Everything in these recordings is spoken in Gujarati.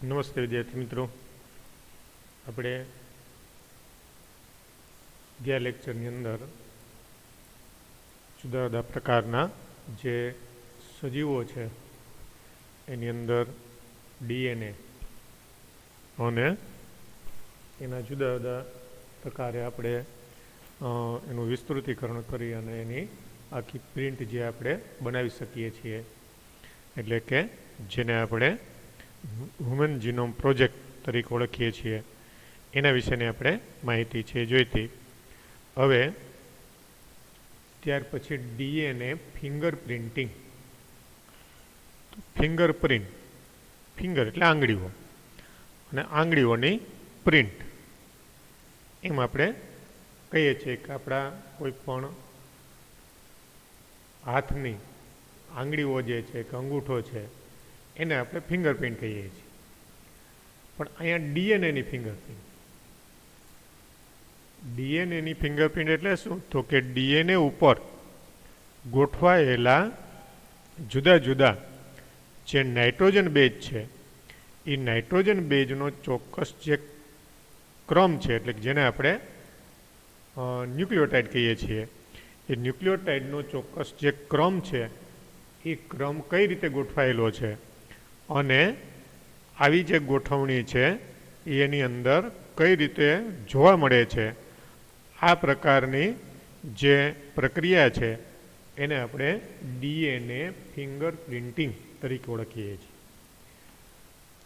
નમસ્તે વિદ્યાર્થી મિત્રો. આપણે ગયા લેક્ચરની અંદર જુદા જુદા પ્રકારના જે સજીવો છે એની અંદર ડીએનએ અને એના જુદા જુદા પ્રકારે આપણે એનું વિસ્તૃતીકરણ કરી અને એની આખી પ્રિન્ટ જે આપણે બનાવી શકીએ છીએ, એટલે કે જેને આપણે હ્યુમન જીનોમ પ્રોજેક્ટ તરીકે ઓળખીએ છીએ, એના વિશેની આપણે માહિતી છે જોઈતી. હવે ત્યાર પછી DNA finger printing. Finger print, finger એટલે આંગળીઓ અને આંગળીઓની પ્રિન્ટ. એમ આપણે કહીએ છીએ કે આપણા કોઈ પણ હાથની આંગળીઓ જે છે કે અંગૂઠો છે એને આપણે ફિંગરપ્રિન્ટ કહીએ છીએ. પણ અહીંયા ડીએનએની ફિંગરપ્રિન્ટ. ડીએનએની ફિંગરપ્રિન્ટ એટલે શું? તો કે ડીએનએ ઉપર ગોઠવાયેલા જુદા જુદા જે નાઇટ્રોજન બેઝ છે એ નાઇટ્રોજન બેઝનો ચોક્કસ જે ક્રમ છે, એટલે કે જેને આપણે ન્યુક્લિયોટાઇડ કહીએ છીએ, એ ન્યુક્લિયોટાઇડનો ચોક્કસ જે ક્રમ છે એ ક્રમ કઈ રીતે ગોઠવાયેલો છે અને આવી જે ગોઠવણી છે એની અંદર કઈ રીતે જોવા મળે છે, આ પ્રકારની જે પ્રક્રિયા છે એને આપણે ડીએનએ ફિંગર પ્રિન્ટિંગ તરીકે ઓળખીએ છીએ.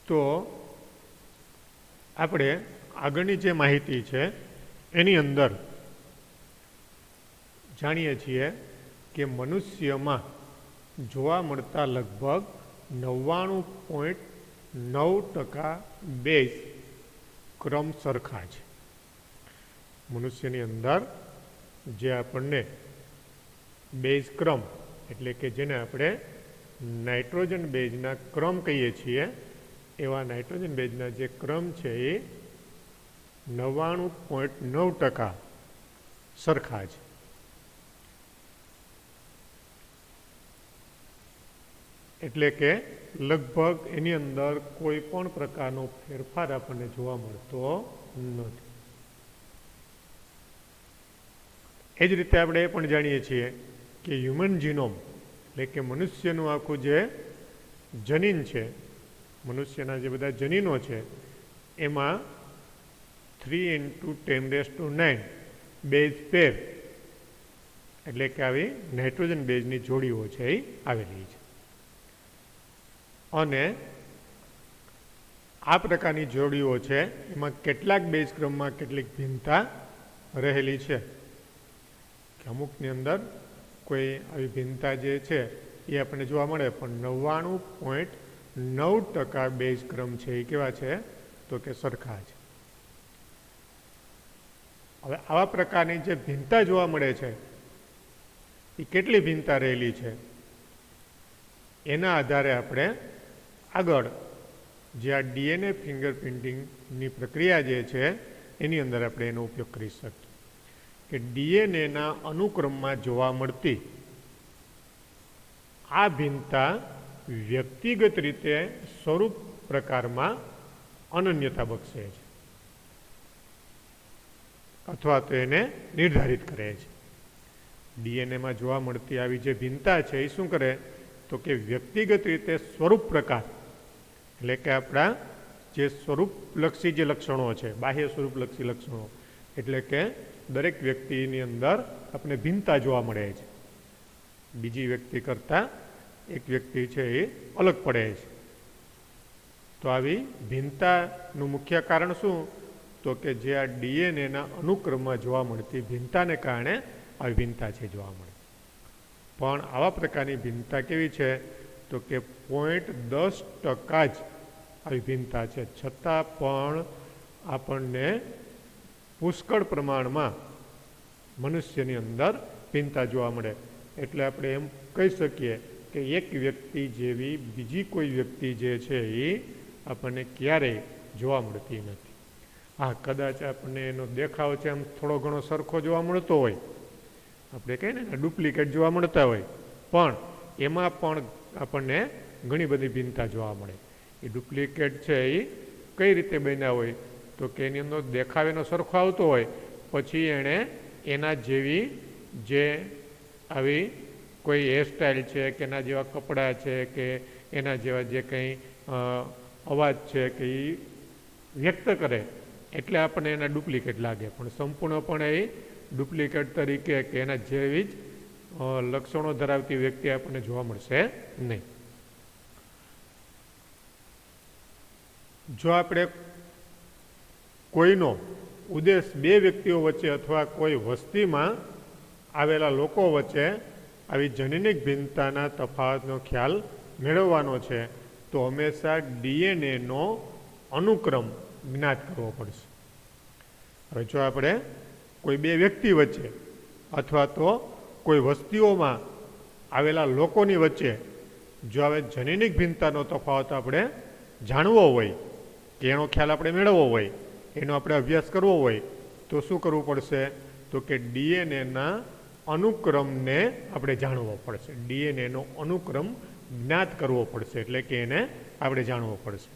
તો આપણે આગળની જે માહિતી છે એની અંદર જાણીએ છીએ કે મનુષ્યમાં જોવા મળતા લગભગ 99.9% બેઝ ક્રમ સરખા છે. મનુષ્યની અંદર જે આપણને બેઝ ક્રમ એટલે કે જેને આપણે નાઇટ્રોજન બેઝના ક્રમ કહીએ છીએ, એવા નાઇટ્રોજન બેઝના જે ક્રમ છે એ 99.9% સરખા છે. એટલે કે લગભગ એની અંદર કોઈ પણ પ્રકારનો ફેરફાર આપણને જોવા મળતો નથી. એ જ રીતે આપણે એ પણ જાણીએ છીએ કે હ્યુમન જીનોમ એટલે કે મનુષ્યનું આખું જે જનીન છે, મનુષ્યના જે બધા જનીનો છે એમાં 3 × 10⁹ બેઝ પેર એટલે કે આવી નાઇટ્રોજન બેઝની જોડીઓ છે એ આવેલી છે. અને આ પ્રકારની જોડીઓ છે એમાં કેટલાક બેઝ ક્રમમાં કેટલીક ભિન્નતા રહેલી છે. કે અમુકની અંદર કોઈ આવી ભિન્નતા જે છે એ આપણને જોવા મળે, પણ 99.9% બેઝ ક્રમ છે એ કેવા છે? તો કે સરખા છે. હવે આવા પ્રકારની જે ભિન્નતા જોવા મળે છે એ કેટલી ભિન્નતા રહેલી છે એના આધારે આપણે આગળ જે આ ડીએનએ ફિંગરપ્રિન્ટિંગની પ્રક્રિયા જે છે એની અંદર આપણે એનો ઉપયોગ કરી શકીએ. કે ડીએનએના અનુક્રમમાં જોવા મળતી આ ભિન્નતા વ્યક્તિગત રીતે સ્વરૂપ પ્રકારમાં અનન્યતા બક્ષે છે અથવા તો એને નિર્ધારિત કરે છે. ડીએનએમાં જોવા મળતી આવી જે ભિન્નતા છે એ શું કરે? તો કે વ્યક્તિગત રીતે સ્વરૂપ પ્રકાર એટલે કે આપણા જે સ્વરૂપલક્ષી જે લક્ષણો છે, બાહ્ય સ્વરૂપલક્ષી લક્ષણો, એટલે કે દરેક વ્યક્તિની અંદર આપણે ભિન્નતા જોવા મળે છે. બીજી વ્યક્તિ કરતાં એક વ્યક્તિ છે એ અલગ પડે છે. તો આવી ભિન્નતાનું મુખ્ય કારણ શું? તો કે જે આ ડીએનએના અનુક્રમમાં જોવા મળતી ભિન્નતાને કારણે આવી ભિન્નતા છે જોવા મળે. પણ આવા પ્રકારની ભિન્નતા કેવી છે? તો કે 0.10% જ આવી ભિન્નતા છે, છતાં પણ આપણને પુષ્કળ પ્રમાણમાં મનુષ્યની અંદર ભિન્નતા જોવા મળે. એટલે આપણે એમ કહી શકીએ કે એક વ્યક્તિ જેવી બીજી કોઈ વ્યક્તિ જે છે એ આપણને ક્યારેય જોવા મળતી નથી. હા, કદાચ આપણને એનો દેખાવ છે એમ થોડો ઘણો સરખો જોવા મળતો હોય, આપણે કહીએ ને ડુપ્લિકેટ જોવા મળતા હોય, પણ એમાં પણ આપણને ઘણી બધી ભિન્નતા જોવા મળે. એ ડુપ્લિકેટ છે એ કઈ રીતે બન્યા હોય તો કે એની અંદર દેખાવેનો સરખો આવતો હોય, પછી એણે એના જેવી જે આવી કોઈ હેરસ્ટાઈલ છે કે એના જેવા કપડાં છે કે એના જેવા જે કંઈ અવાજ છે કે એ વ્યક્ત કરે એટલે આપણને એના ડુપ્લિકેટ લાગે, પણ સંપૂર્ણપણે એ ડુપ્લિકેટ તરીકે કે એના જેવી જ લક્ષણો ધરાવતી વ્યક્તિ આપણને જોવા મળશે નહીં. જો આપણે કોઈનો ઉદ્દેશ બે વ્યક્તિઓ વચ્ચે અથવા કોઈ વસ્તીમાં આવેલા લોકો વચ્ચે આવી જનનિક ભિન્નતાના તફાવતનો ખ્યાલ મેળવવાનો છે તો હંમેશા ડીએનએનો અનુક્રમ જ્ઞાત કરવો પડશે. હવે જો આપણે કોઈ બે વ્યક્તિ વચ્ચે અથવા તો કોઈ વસ્તીઓમાં આવેલા લોકોની વચ્ચે જો હવે જનનિક ભિન્નતાનો તફાવત આપણે જાણવો હોય કે એનો ખ્યાલ આપણે મેળવવો હોય, એનો આપણે અભ્યાસ કરવો હોય તો શું કરવું પડશે તો કે ડીએનએના અનુક્રમને આપણે જાણવો પડશે. ડીએનએનો અનુક્રમ જ્ઞાત કરવો પડશે, એટલે કે એને આપણે જાણવો પડશે.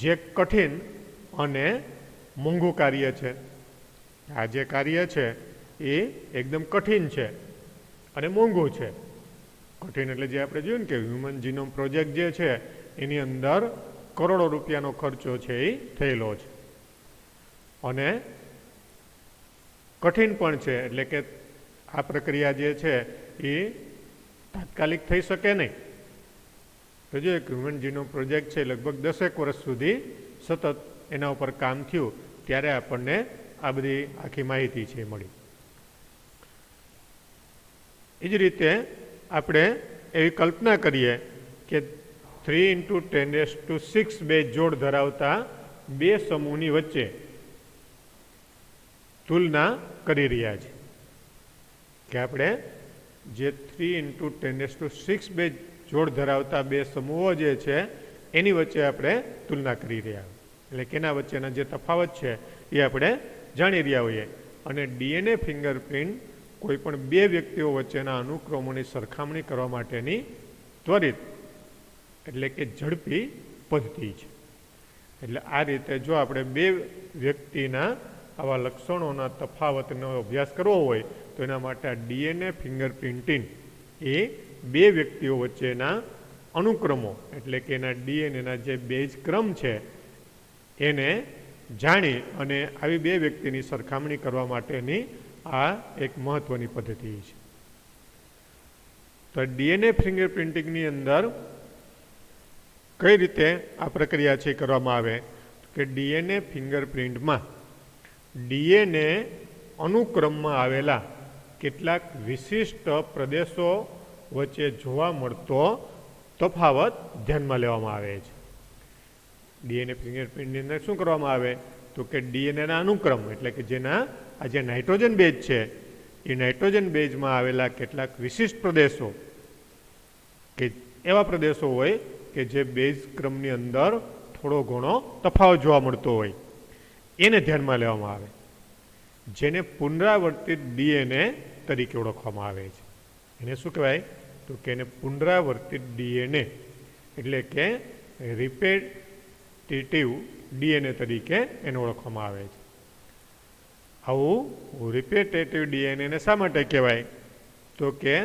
જે કઠિન અને મોંઘું કાર્ય છે, આ જે કાર્ય છે એ એકદમ કઠિન છે અને મોંઘું છે. કઠિન એટલે જે આપણે જોયું ને કે હ્યુમન જીનોમ પ્રોજેક્ટ જે છે એની અંદર કરોડો રૂપિયાનો ખર્ચો છે એ થયેલો છે, અને કઠિન પણ છે, એટલે કે આ પ્રક્રિયા જે છે એ તાત્કાલિક થઈ શકે નહીં. તો જે હ્યુમન જીનોમ પ્રોજેક્ટ છે લગભગ 10 વર્ષ સુધી સતત એના ઉપર કામ થયું, ત્યારે આપણને આ બધી આખી માહિતી છે મળી. એ જ રીતે આપણે એવી કલ્પના કરીએ કે 3 × 10⁶ બે જોડ ધરાવતા બે સમૂહની વચ્ચે તુલના કરી રહ્યા છે કે આપણે જે 3 × 10⁶ બે જોડ ધરાવતા બે સમૂહો જે છે એની વચ્ચે આપણે તુલના કરી રહ્યા, એટલે કે એના વચ્ચેના જે તફાવત છે એ આપણે જાણી રહ્યા હોઈએ. અને ડીએનએ ફિંગરપ્રિન્ટ કોઈ પણ બે વ્યક્તિઓ વચ્ચેના અનુક્રમોની સરખામણી કરવા માટેની ત્વરિત એટલે કે ઝડપી પદ્ધતિ છે. એટલે આ રીતે જો આપણે બે વ્યક્તિના આવા લક્ષણોના તફાવતનો અભ્યાસ કરવો હોય તો એના માટે આ ડીએનએ ફિંગરપ્રિન્ટિંગ એ બે વ્યક્તિઓ વચ્ચેના અનુક્રમો એટલે કે એના ડીએનએના જે બેઝ ક્રમ છે એને જાણી અને આવી બે વ્યક્તિની સરખામણી કરવા માટેની આ એક મહત્વની પદ્ધતિ છે. તો ડીએનએ ફિંગરપ્રિન્ટિંગની અંદર કઈ રીતે આ પ્રક્રિયા છે કરવામાં આવે કે ડીએનએ ફિંગરપ્રિન્ટમાં ડીએનએ અનુક્રમમાં આવેલા કેટલાક વિશિષ્ટ પ્રદેશો વચ્ચે જોવા મળતો તફાવત ધ્યાનમાં લેવામાં આવે છે. ડીએનએ ફિંગરપ્રિન્ટની અંદર શું કરવામાં આવે તો કે ડીએનએના અનુક્રમ એટલે કે જેના આ જે નાઇટ્રોજન બેઝ છે એ નાઇટ્રોજન બેઝમાં આવેલા કેટલાક વિશિષ્ટ પ્રદેશો કે એવા પ્રદેશો હોય કે જે બેઝ ક્રમની અંદર થોડો ઘણો તફાવત જોવા મળતો હોય એને ધ્યાનમાં લેવામાં આવે, જેને પુનરાવર્તિત ડીએનએ તરીકે ઓળખવામાં આવે છે. એને શું કહેવાય તો કે એને પુનરાવર્તિત ડીએનએ એટલે કે રિપેટિટિવ ડીએનએ તરીકે એને ઓળખવામાં આવે છે. આવું રિપેટેટિવ ડીએનએને શા માટે કહેવાય તો કે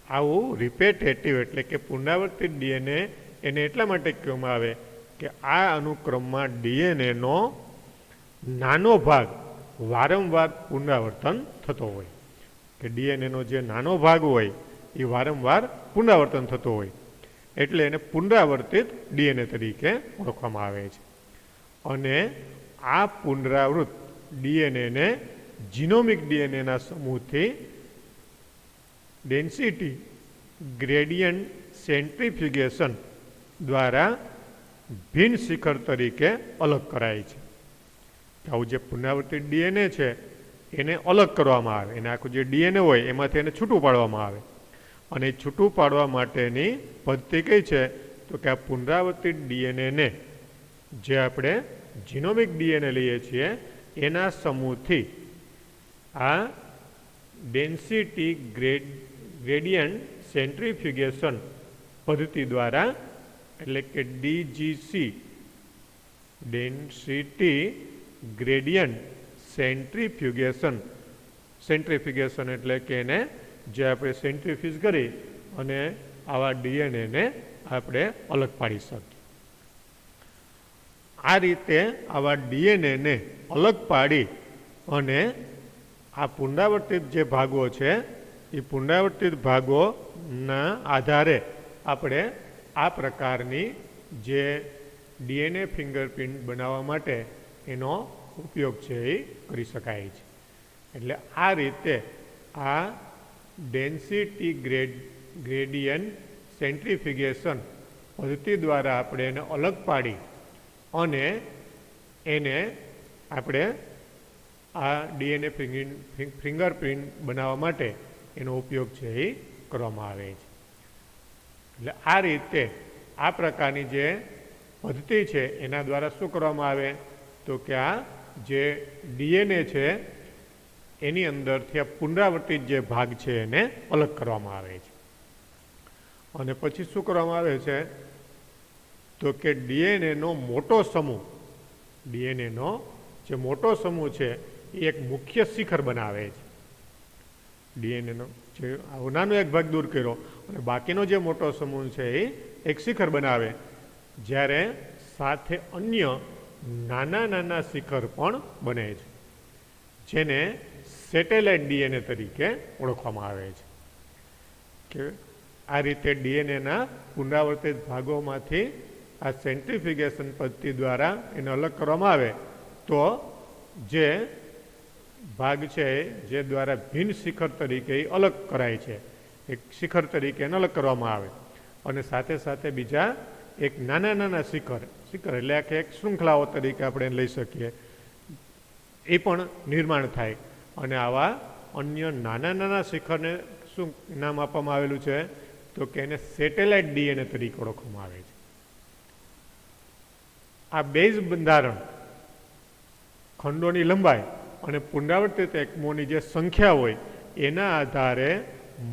આવું રિપેટેટિવ એટલે કે પુનરાવર્તિત ડીએનએ એને એટલા માટે કહેવામાં આવે કે આ અનુક્રમમાં ડીએનએનો નાનો ભાગ વારંવાર પુનરાવર્તન થતો હોય, કે ડીએનએનો જે નાનો ભાગ હોય એ વારંવાર પુનરાવર્તન થતો હોય એટલે એને પુનરાવર્તિત ડીએનએ તરીકે ઓળખવામાં આવે છે. અને આ પુનરાવૃત્ત ડીએનએને જીનોમિક ડીએનએના સમૂહથી ડેન્સિટી ગ્રેડિયન્ટ સેન્ટ્રીફ્યુગેશન દ્વારા ભિન્ન શિખર તરીકે અલગ કરાય છે. આવું જે પુનરાવર્તિત ડીએનએ છે એને અલગ કરવામાં આવે, એને આખું જે ડીએનએ હોય એમાંથી એને છૂટું પાડવામાં આવે, અને છૂટું પાડવા માટેની પદ્ધતિ કઈ છે તો કે આ પુનરાવર્તિત ડીએનએને જે આપણે જીનોમિક ડીએનએ લઈએ છીએ એના સમૂહથી આ ડેન્સિટી ગ્રેડિયન્ટ સેન્ટ્રીફ્યુગેશન પદ્ધતિ દ્વારા એટલે કે DGC ડેન્સિટી ગ્રેડિયન્ટ સેન્ટ્રીફ્યુગેશન એટલે કે એને જે આપણે સેન્ટ્રીફ્યુજ કરી અને આવા ડીએનએને આપણે અલગ પાડી શકીએ. આ રીતે આવા ડીએનએને અલગ પાડી અને આ પુનરાવર્તિત જે ભાગો છે એ પુનરાવર્તિત ભાગોના આધારે આપણે આ પ્રકારની જે ડીએનએ ફિંગરપ્રિન્ટ બનાવવા માટે એનો ઉપયોગ છે એ કરી શકાય છે. એટલે આ રીતે આ ડેન્સિટી ગ્રેડિયન્ટ સેન્ટ્રીફ્યુગેશન પદ્ધતિ દ્વારા આપણે એને અલગ પાડી અને એને આપણે આ ડીએનએ ફિંગરપ્રિન્ટ બનાવવા માટે એનો ઉપયોગ છે એ કરવામાં આવે છે. એટલે આ રીતે આ પ્રકારની જે પદ્ધતિ છે એના દ્વારા શું કરવામાં આવે તો કે આ જે ડીએનએ છે એની અંદરથી આ પુનરાવર્તિત જે ભાગ છે એને અલગ કરવામાં આવે છે. અને પછી શું કરવામાં આવે છે તો કે ડીએનએનો મોટો સમૂહ, ડીએનએનો જે મોટો સમૂહ છે એ એક મુખ્ય શિખર બનાવે છે. ડીએનએનો જે આવો નાનો એક ભાગ દૂર કર્યો અને બાકીનો જે મોટો સમૂહ છે એ એક શિખર બનાવે, જ્યારે સાથે અન્ય નાના નાના શિખર પણ બને છે જેને સેટેલાઇટ ડીએનએ તરીકે ઓળખવામાં આવે છે. કે આ રીતે ડીએનએના પુનરાવર્તિત ભાગોમાંથી આ સેન્ટ્રીફ્યુગેશન પદ્ધતિ દ્વારા એને અલગ કરવામાં આવે તો જે ભાગ છે જે દ્વારા ભિન્ન શિખર તરીકે અલગ કરાય છે, એક શિખર તરીકે એને અલગ કરવામાં આવે અને સાથે સાથે બીજા એક નાના નાના શિખર એટલે કે એક શૃંખલાઓ તરીકે આપણે લઈ શકીએ એ પણ નિર્માણ થાય. અને આવા અન્ય નાના નાના શિખરને શું નામ આપવામાં આવેલું છે તો કે એને સેટેલાઇટ ડીએનએ તરીકે ઓળખવામાં આવે છે. આ બેઝ બંધારણ, ખંડોની લંબાઈ અને પુનરાવર્તિત એકમોની જે સંખ્યા હોય એના આધારે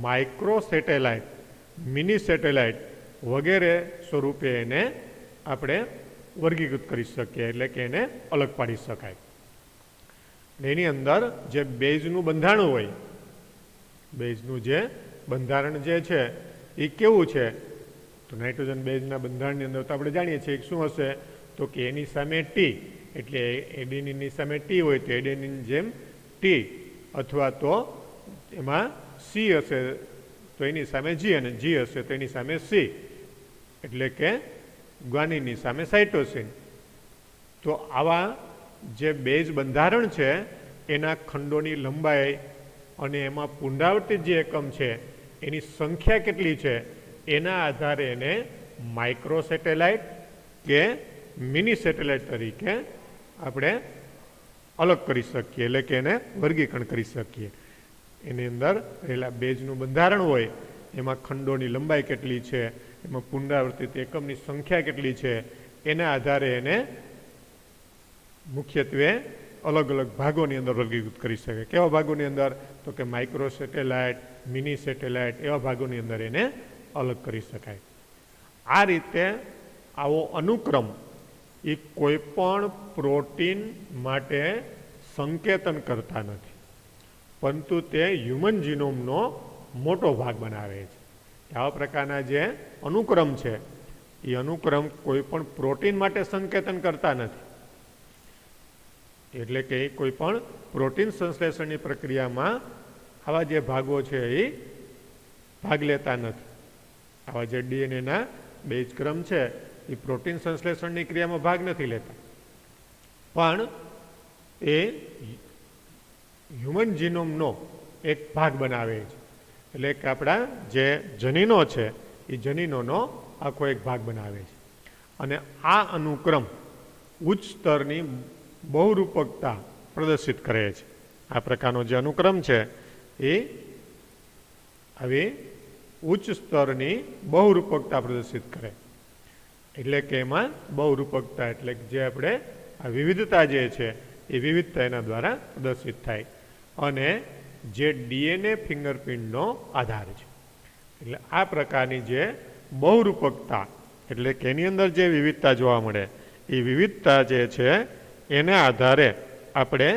માઇક્રો સેટેલાઇટ, મિની સેટેલાઇટ વગેરે સ્વરૂપે એને આપણે વર્ગીકૃત કરી શકીએ, એટલે કે એને અલગ પાડી શકાય. એની અંદર જે બેઝનું બંધારણ હોય, બેઝનું જે બંધારણ જે છે એ કેવું છે તો નાઇટ્રોજન બેઝના બંધારણની અંદર તો આપણે જાણીએ છીએ શું હશે તો કે એની સામે ટી, એટલે એડેનીનની સામે ટી હોય તો એડેનીન જેમ ટી, અથવા તો એમાં સી હશે તો એની સામે જી અને જી હશે તો એની સામે સી, એટલે કે ગ્વાનિનની સામે સાઇટોસિન. તો આવા જે બેઝ બંધારણ છે એના ખંડોની લંબાઈ અને એમાં પુનરાવર્તિત જે એકમ છે એની સંખ્યા કેટલી છે એના આધારે એને માઇક્રો સેટેલાઇટ કે મિની સેટેલાઇટ તરીકે આપણે અલગ કરી શકીએ, એટલે કે એને વર્ગીકરણ કરી શકીએ. એની અંદર રહેલા બેઝનું બંધારણ હોય એમાં ખંડોની લંબાઈ કેટલી છે, એમાં પુનરાવર્તિત એકમની સંખ્યા કેટલી છે એના આધારે એને મુખ્યત્વે અલગ અલગ ભાગોની અંદર વર્ગીકૃત કરી શકે. કેવા ભાગોની અંદર તો કે માઇક્રો સેટેલાઇટ, મિની સેટેલાઇટ એવા ભાગોની અંદર એને અલગ કરી શકાય. આ રીતે આવો અનુક્રમ એ કોઈ પણ પ્રોટીન માટે સંકેતન કરતા નથી, પરંતુ તે હ્યુમન જીનોમનો મોટો ભાગ બનાવે છે. આવા પ્રકારના જે અનુક્રમ છે એ અનુક્રમ કોઈ પણ પ્રોટીન માટે સંકેતન કરતા નથી, એટલે કે કોઈ પણ પ્રોટીન સંશ્લેષણની પ્રક્રિયામાં આવા જે ભાગો છે એ ભાગ લેતા નથી. આવા જે ડીએનએના બેઝ ક્રમ છે એ પ્રોટીન સંશ્લેષણની ક્રિયામાં ભાગ નથી લેતા, પણ એ હ્યુમન જીનોમનો એક ભાગ બનાવે છે. એટલે કે આપણા જે જનીનો છે એ જનીનોનો આખો એક ભાગ બનાવે છે. અને આ અનુક્રમ ઉચ્ચ સ્તરની બહુરૂપકતા પ્રદર્શિત કરે છે. આ પ્રકારનો જે અનુક્રમ છે એ આવી ઉચ્ચ સ્તરની બહુરૂપકતા પ્રદર્શિત કરે, એટલે કે એમાં બહુરૂપકતા એટલે જે આપણે આ વિવિધતા જે છે એ વિવિધતા એના દ્વારા પ્રદર્શિત થાય અને જે ડીએનએ ફિંગરપ્રિન્ટનો આધાર છે. એટલે આ પ્રકારની જે બહુરૂપકતા એટલે કે એની અંદર જે વિવિધતા જોવા મળે એ વિવિધતા જે છે એના આધારે આપણે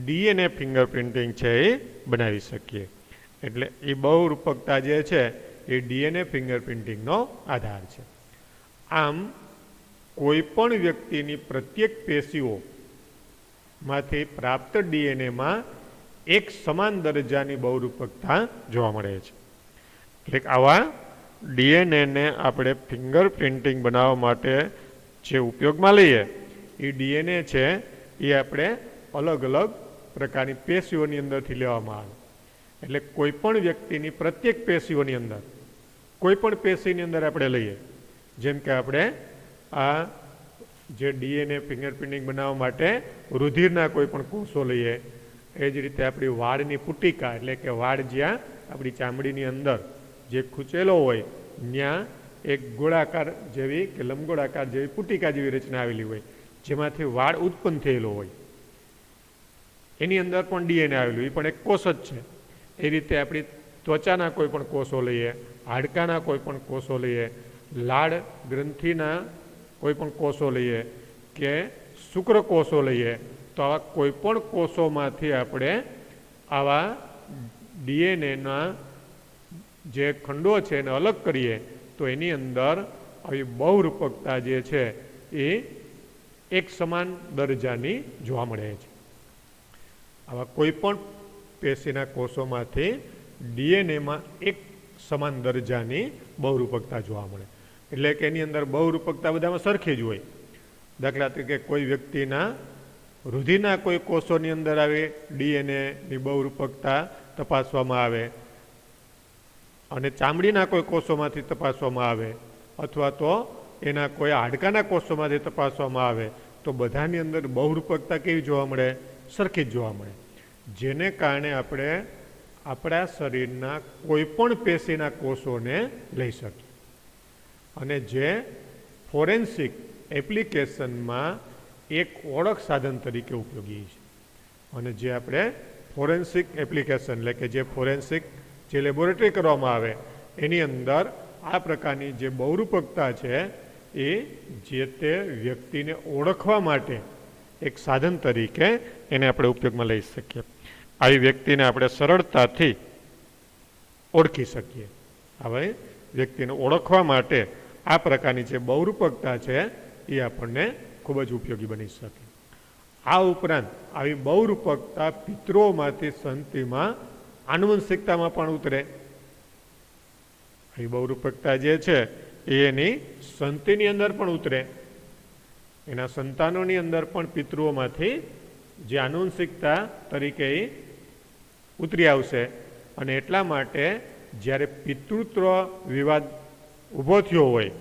ડીએનએ ફિંગરપ્રિન્ટિંગ છે એ બનાવી શકીએ. એટલે એ બહુરૂપકતા જે છે એ ડીએનએ ફિંગરપ્રિન્ટિંગનો આધાર છે. આમ કોઈપણ વ્યક્તિની પ્રત્યેક પેશીઓમાંથી પ્રાપ્ત ડીએનએમાં એક સમાન દરજાની બહુરૂપકતા જોવા મળે છે. એટલે આવા ડીએનએને આપણે ફિંગરપ્રિન્ટિંગ બનાવવા માટે જે ઉપયોગમાં લઈએ એ ડીએનએ છે એ આપણે અલગ અલગ પ્રકારની પેશીઓની અંદરથી લેવામાં આવે. એટલે કોઈપણ વ્યક્તિની પ્રત્યેક પેશીઓની અંદર કોઈપણ પેશીની અંદર આપણે લઈએ, જેમ કે આપણે આ જે ડીએનએ ફિંગરપ્રિન્ટિંગ બનાવવા માટે રુધિરના કોઈ પણ કોષો લઈએ, એ જ રીતે આપણી વાળની પુટિકા એટલે કે વાળ જ્યાં આપણી ચામડીની અંદર જે ખૂંચેલો હોય ત્યાં એક ગોળાકાર જેવી કે લંબગોળાકાર જેવી પુટિકા જેવી રચના આવેલી હોય, જેમાંથી વાળ ઉત્પન્ન થયેલો હોય, એની અંદર પણ ડીએનએ આવેલું, એ પણ એક કોષ જ છે. એ રીતે આપણી ત્વચાના કોઈ પણ કોષો લઈએ, હાડકાના કોઈ પણ કોષો લઈએ, લાળ ગ્રંથિના કોઈ પણ કોષો લઈએ કે શુક્રકોષો લઈએ, તો આવા કોઈ પણ કોષોમાંથી આપણે આવા ડીએનએના જે ખંડો છે એને અલગ કરીએ તો એની અંદર આવી બહુરૂપકતા જે છે એ એક સમાન દરજાની જોવા મળે છે. આવા કોઈ પણ પેશીના કોષોમાંથી ડીએનએમાં એક સમાન દરજાની બહુરૂપકતા જોવા મળે. એટલે કે એની અંદર બહુરૂપકતા બધામાં સરખી જ હોય. દાખલા તરીકે કોઈ વ્યક્તિના રુધિરના કોઈ કોષોની અંદર આવે ડીએનએની બહુરૂપકતા તપાસવામાં આવે, અને ચામડીના કોઈ કોષોમાંથી તપાસવામાં આવે, અથવા તો એના કોઈ હાડકાના કોષોમાંથી તપાસવામાં આવે, તો બધાની અંદર બહુરૂપકતા કેવી જોવા મળે? સરખી જ જોવા મળે. જેને કારણે આપણે આપણા શરીરના કોઈ પણ પેશીના કોષોને લઈ શકીએ. અને જે ફોરેન્સિક એપ્લિકેશનમાં એક ઓળખ સાધન તરીકે ઉપયોગી છે. અને જે આપણે ફોરેન્સિક એપ્લિકેશન એટલે કે જે ફોરેન્સિક જે લેબોરેટરી કરવામાં આવે એની અંદર આ પ્રકારની જે બહુરૂપકતા છે એ જે તે વ્યક્તિને ઓળખવા માટે એક સાધન તરીકે એને આપણે ઉપયોગમાં લઈ શકીએ. આવી વ્યક્તિને આપણે સરળતાથી ઓળખી શકીએ. હવે વ્યક્તિને ઓળખવા માટે આ પ્રકારની જે બહુરૂપકતા છે એ આપણને ખૂબ જ ઉપયોગી બની શકે. આ ઉપરાંત આવી બહુરૂપકતા પિતૃઓમાંથી સંતતિમાં આનુવંશિકતામાં પણ ઉતરે. આવી બહુરૂપકતા જે છે એ એની સંતતિની અંદર પણ ઉતરે, એના સંતાનોની અંદર પણ પિતૃઓમાંથી જે આનુવંશિકતા તરીકે એ ઉતરી આવશે. અને એટલા માટે જ્યારે પિતૃત્વ વિવાદ ઊભો થયો હોય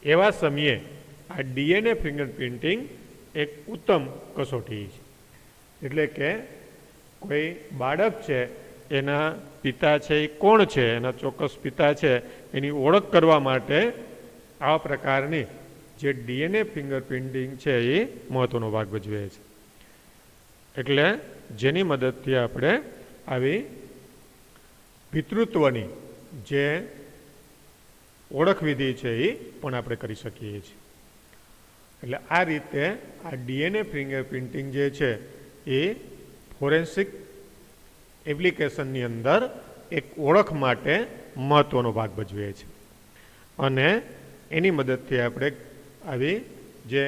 એવા સમયે આ ડીએનએ ફિંગરપ્રિન્ટિંગ એક ઉત્તમ કસોટી છે. એટલે કે કોઈ બાળક છે એના પિતા છે એ કોણ છે, એના ચોક્કસ પિતા છે એની ઓળખ કરવા માટે આવા પ્રકારની જે ડીએનએ ફિંગરપ્રિન્ટિંગ છે એ મહત્વનો ભાગ ભજવે છે. એટલે જેની મદદથી આપણે આવી પિતૃત્વની જે ઓળખ વિધિ છે એ પણ આપણે કરી શકીએ છીએ. એટલે આ રીતે આ ડીએનએ ફિંગરપ્રિન્ટિંગ જે છે એ ફોરેન્સિક એપ્લિકેશનની અંદર એક ઓળખ માટે મહત્વનો ભાગ ભજવે છે. અને એની મદદથી આપણે આવી જે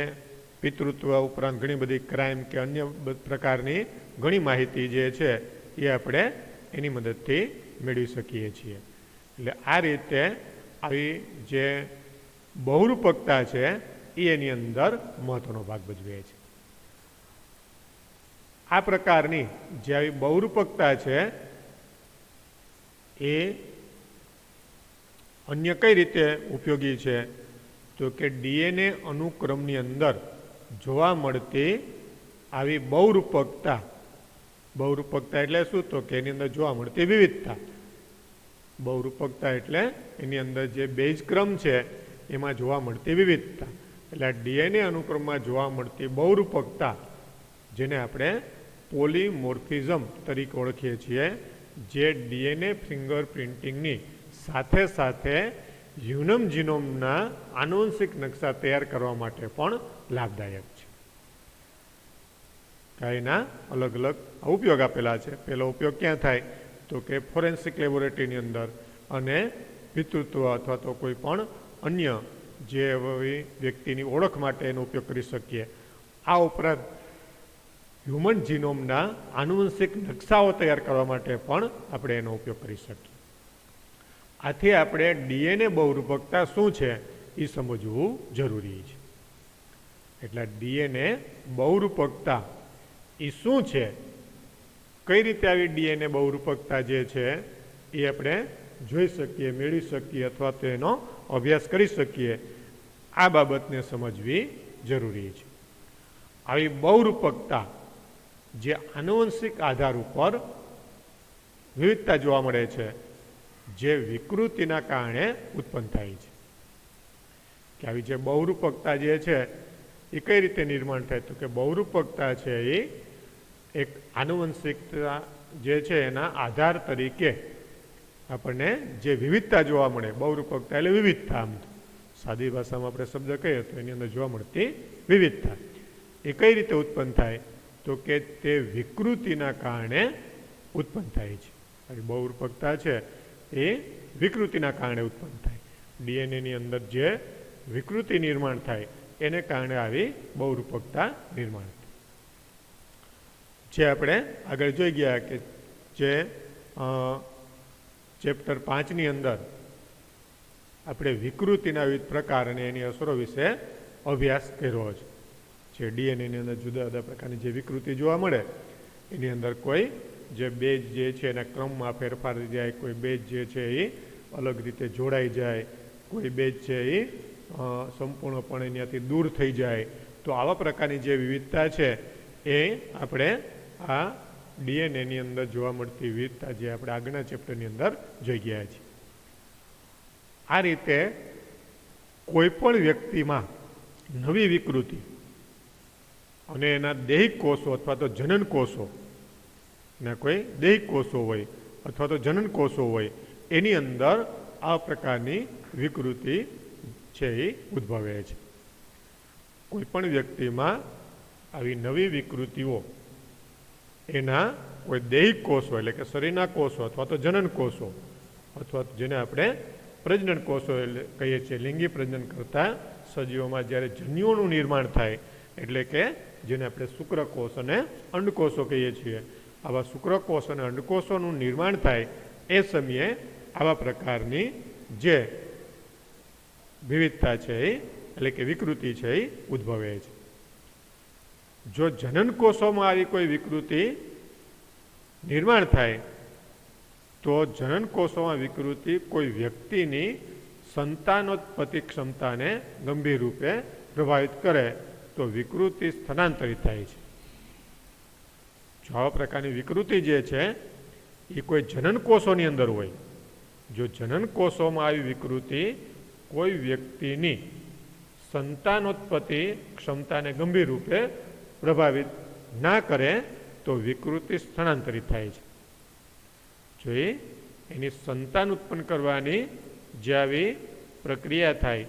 પિતૃત્વ ઉપરાંત ઘણી બધી ક્રાઇમ કે અન્ય પ્રકારની ઘણી માહિતી જે છે એ આપણે એની મદદથી મેળવી શકીએ છીએ. એટલે આ રીતે આવી જે બહુરૂપકતા છે એ એની અંદર મહત્વનો ભાગ ભજવે છે. આ પ્રકારની જે આવી બહુરૂપકતા છે એ અન્ય કઈ રીતે ઉપયોગી છે? તો કે ડીએનએ અનુક્રમની અંદર જોવા મળતી આવી બહુરૂપકતા એટલે શું? તો કે એની અંદર જોવા મળતી વિવિધતા. બહુરૂપકતા એટલે એની અંદર જે બેઝ ક્રમ છે એમાં જોવા મળતી વિવિધતા. એટલે આ ડીએનએ અનુક્રમમાં જોવા મળતી બહુરૂપકતા, જેને આપણે પોલીમોર્ફિઝમ તરીકે ઓળખીએ છીએ, જે ડીએનએ ફિંગરપ્રિન્ટિંગની સાથે સાથે હ્યુમન જીનોમના આનુવંશિક નકશા તૈયાર કરવા માટે પણ લાભદાયક છે. એના અલગ અલગ ઉપયોગ આપેલા છે. પહેલો ઉપયોગ ક્યાં થાય તો કે ફોરેન્સિક લેબોરેટરીની અંદર અને પિતૃત્વ અથવા તો કોઈ પણ અન્ય જે વ્યક્તિની ઓળખ માટે એનો ઉપયોગ કરી શકીએ. આ ઉપરાંત હ્યુમન જીનોમના આનુવંશિક નકશાઓ તૈયાર કરવા માટે પણ આપણે એનો ઉપયોગ કરી શકીએ. આથી આપણે ડીએનએ બહુરૂપકતા શું છે એ સમજવું જરૂરી છે. એટલે ડીએનએ બહુરૂપકતા એ શું છે, કઈ રીતે આવી ડીએનએ બહુરૂપકતા જે છે એ આપણે જોઈ શકીએ, મેળવી શકીએ અથવા તો એનો અભ્યાસ કરી શકીએ, આ બાબતને સમજવી જરૂરી છે. આવી બહુરૂપકતા જે આનુવંશિક આધાર ઉપર વિવિધતા જોવા મળે છે, જે વિકૃતિના કારણે ઉત્પન્ન થાય છે. કે આવી જે બહુરૂપકતા જે છે એ કઈ રીતે નિર્માણ થાય તો કે બહુરૂપકતા છે એ એક આનુવંશિકતા જે છે એના આધાર તરીકે આપણને જે વિવિધતા જોવા મળે, બહુરૂપકતા એટલે વિવિધતા, આમ સાદી ભાષામાં આપણે શબ્દ કહીએ તો એની અંદર જોવા મળતી વિવિધતા એ કઈ રીતે ઉત્પન્ન થાય તો કે તે વિકૃતિના કારણે ઉત્પન્ન થાય છે. બહુરૂપકતા છે એ વિકૃતિના કારણે ઉત્પન્ન થાય. ડીએનએની અંદર જે વિકૃતિ નિર્માણ થાય એને કારણે આવી બહુરૂપકતા નિર્માણ થાય. જે આપણે આગળ જોઈ ગયા કે જે ચેપ્ટર 5ની અંદર આપણે વિકૃતિના વિવિધ પ્રકાર અને એની અસરો વિશે અભ્યાસ કર્યો છે. જે ડીએનએની અંદર જુદા જુદા પ્રકારની જે વિકૃતિ જોવા મળે એની અંદર કોઈ જે બેઝ જે છે એના ક્રમમાં ફેરફાર થઈ જાય, કોઈ બેઝ જે છે એ અલગ રીતે જોડાઈ જાય, કોઈ બેઝ છે એ સંપૂર્ણપણે ત્યાંથી દૂર થઈ જાય. તો આવા પ્રકારની જે વિવિધતા છે એ આપણે આ ડીએનએની અંદર જોવા મળતી વિવિધતા જે આપણે આગળના ચેપ્ટરની અંદર જોઈ ગયા છીએ. આ રીતે કોઈ પણ વ્યક્તિમાં નવી વિકૃતિ અને એના દૈહિક કોષો અથવા તો જનન કોષો ના કોઈ દૈહિક કોષો હોય અથવા તો જનન કોષો હોય એની અંદર આ પ્રકારની વિકૃતિ છે એ ઉદ્ભવે છે. કોઈ પણ વ્યક્તિમાં આવી નવી વિકૃતિઓ એના કોઈ દૈહિક કોષો એટલે કે શરીરના કોષો અથવા તો જનન કોષો અથવા જેને આપણે પ્રજનન કોષો કહીએ છીએ, લિંગી પ્રજનન કરતા સજીવોમાં જ્યારે જન્યુઓનું નિર્માણ થાય એટલે કે જેને આપણે શુક્રકોષ અને અંડકોષો કહીએ છીએ, આવા શુક્રકોષ અને અંડકોષોનું નિર્માણ થાય એ સમયે આવા પ્રકારની જે વિવિધતા છે એટલે કે વિકૃતિ છે એ ઉદ્ભવે છે. જો જનન કોષોમાં આવી કોઈ વિકૃતિ નિર્માણ થાય તો જનન કોષોમાં વિકૃતિ કોઈ વ્યક્તિની સંતાનોત્પત્તિ ક્ષમતાને ગંભીર રૂપે પ્રભાવિત કરે તો વિકૃતિ સ્થાનાંતરિત થાય છે. જો આવા પ્રકારની વિકૃતિ જે છે એ કોઈ જનન કોષોની અંદર હોય, જો જનન કોષોમાં આવી વિકૃતિ કોઈ વ્યક્તિની સંતાનોત્પત્તિ ક્ષમતાને ગંભીર રૂપે પ્રભાવિત ના કરે તો વિકૃતિ સ્થાનાંતરિત થાય છે. જો એની સંતાન ઉત્પન્ન કરવાની જે આવી પ્રક્રિયા થાય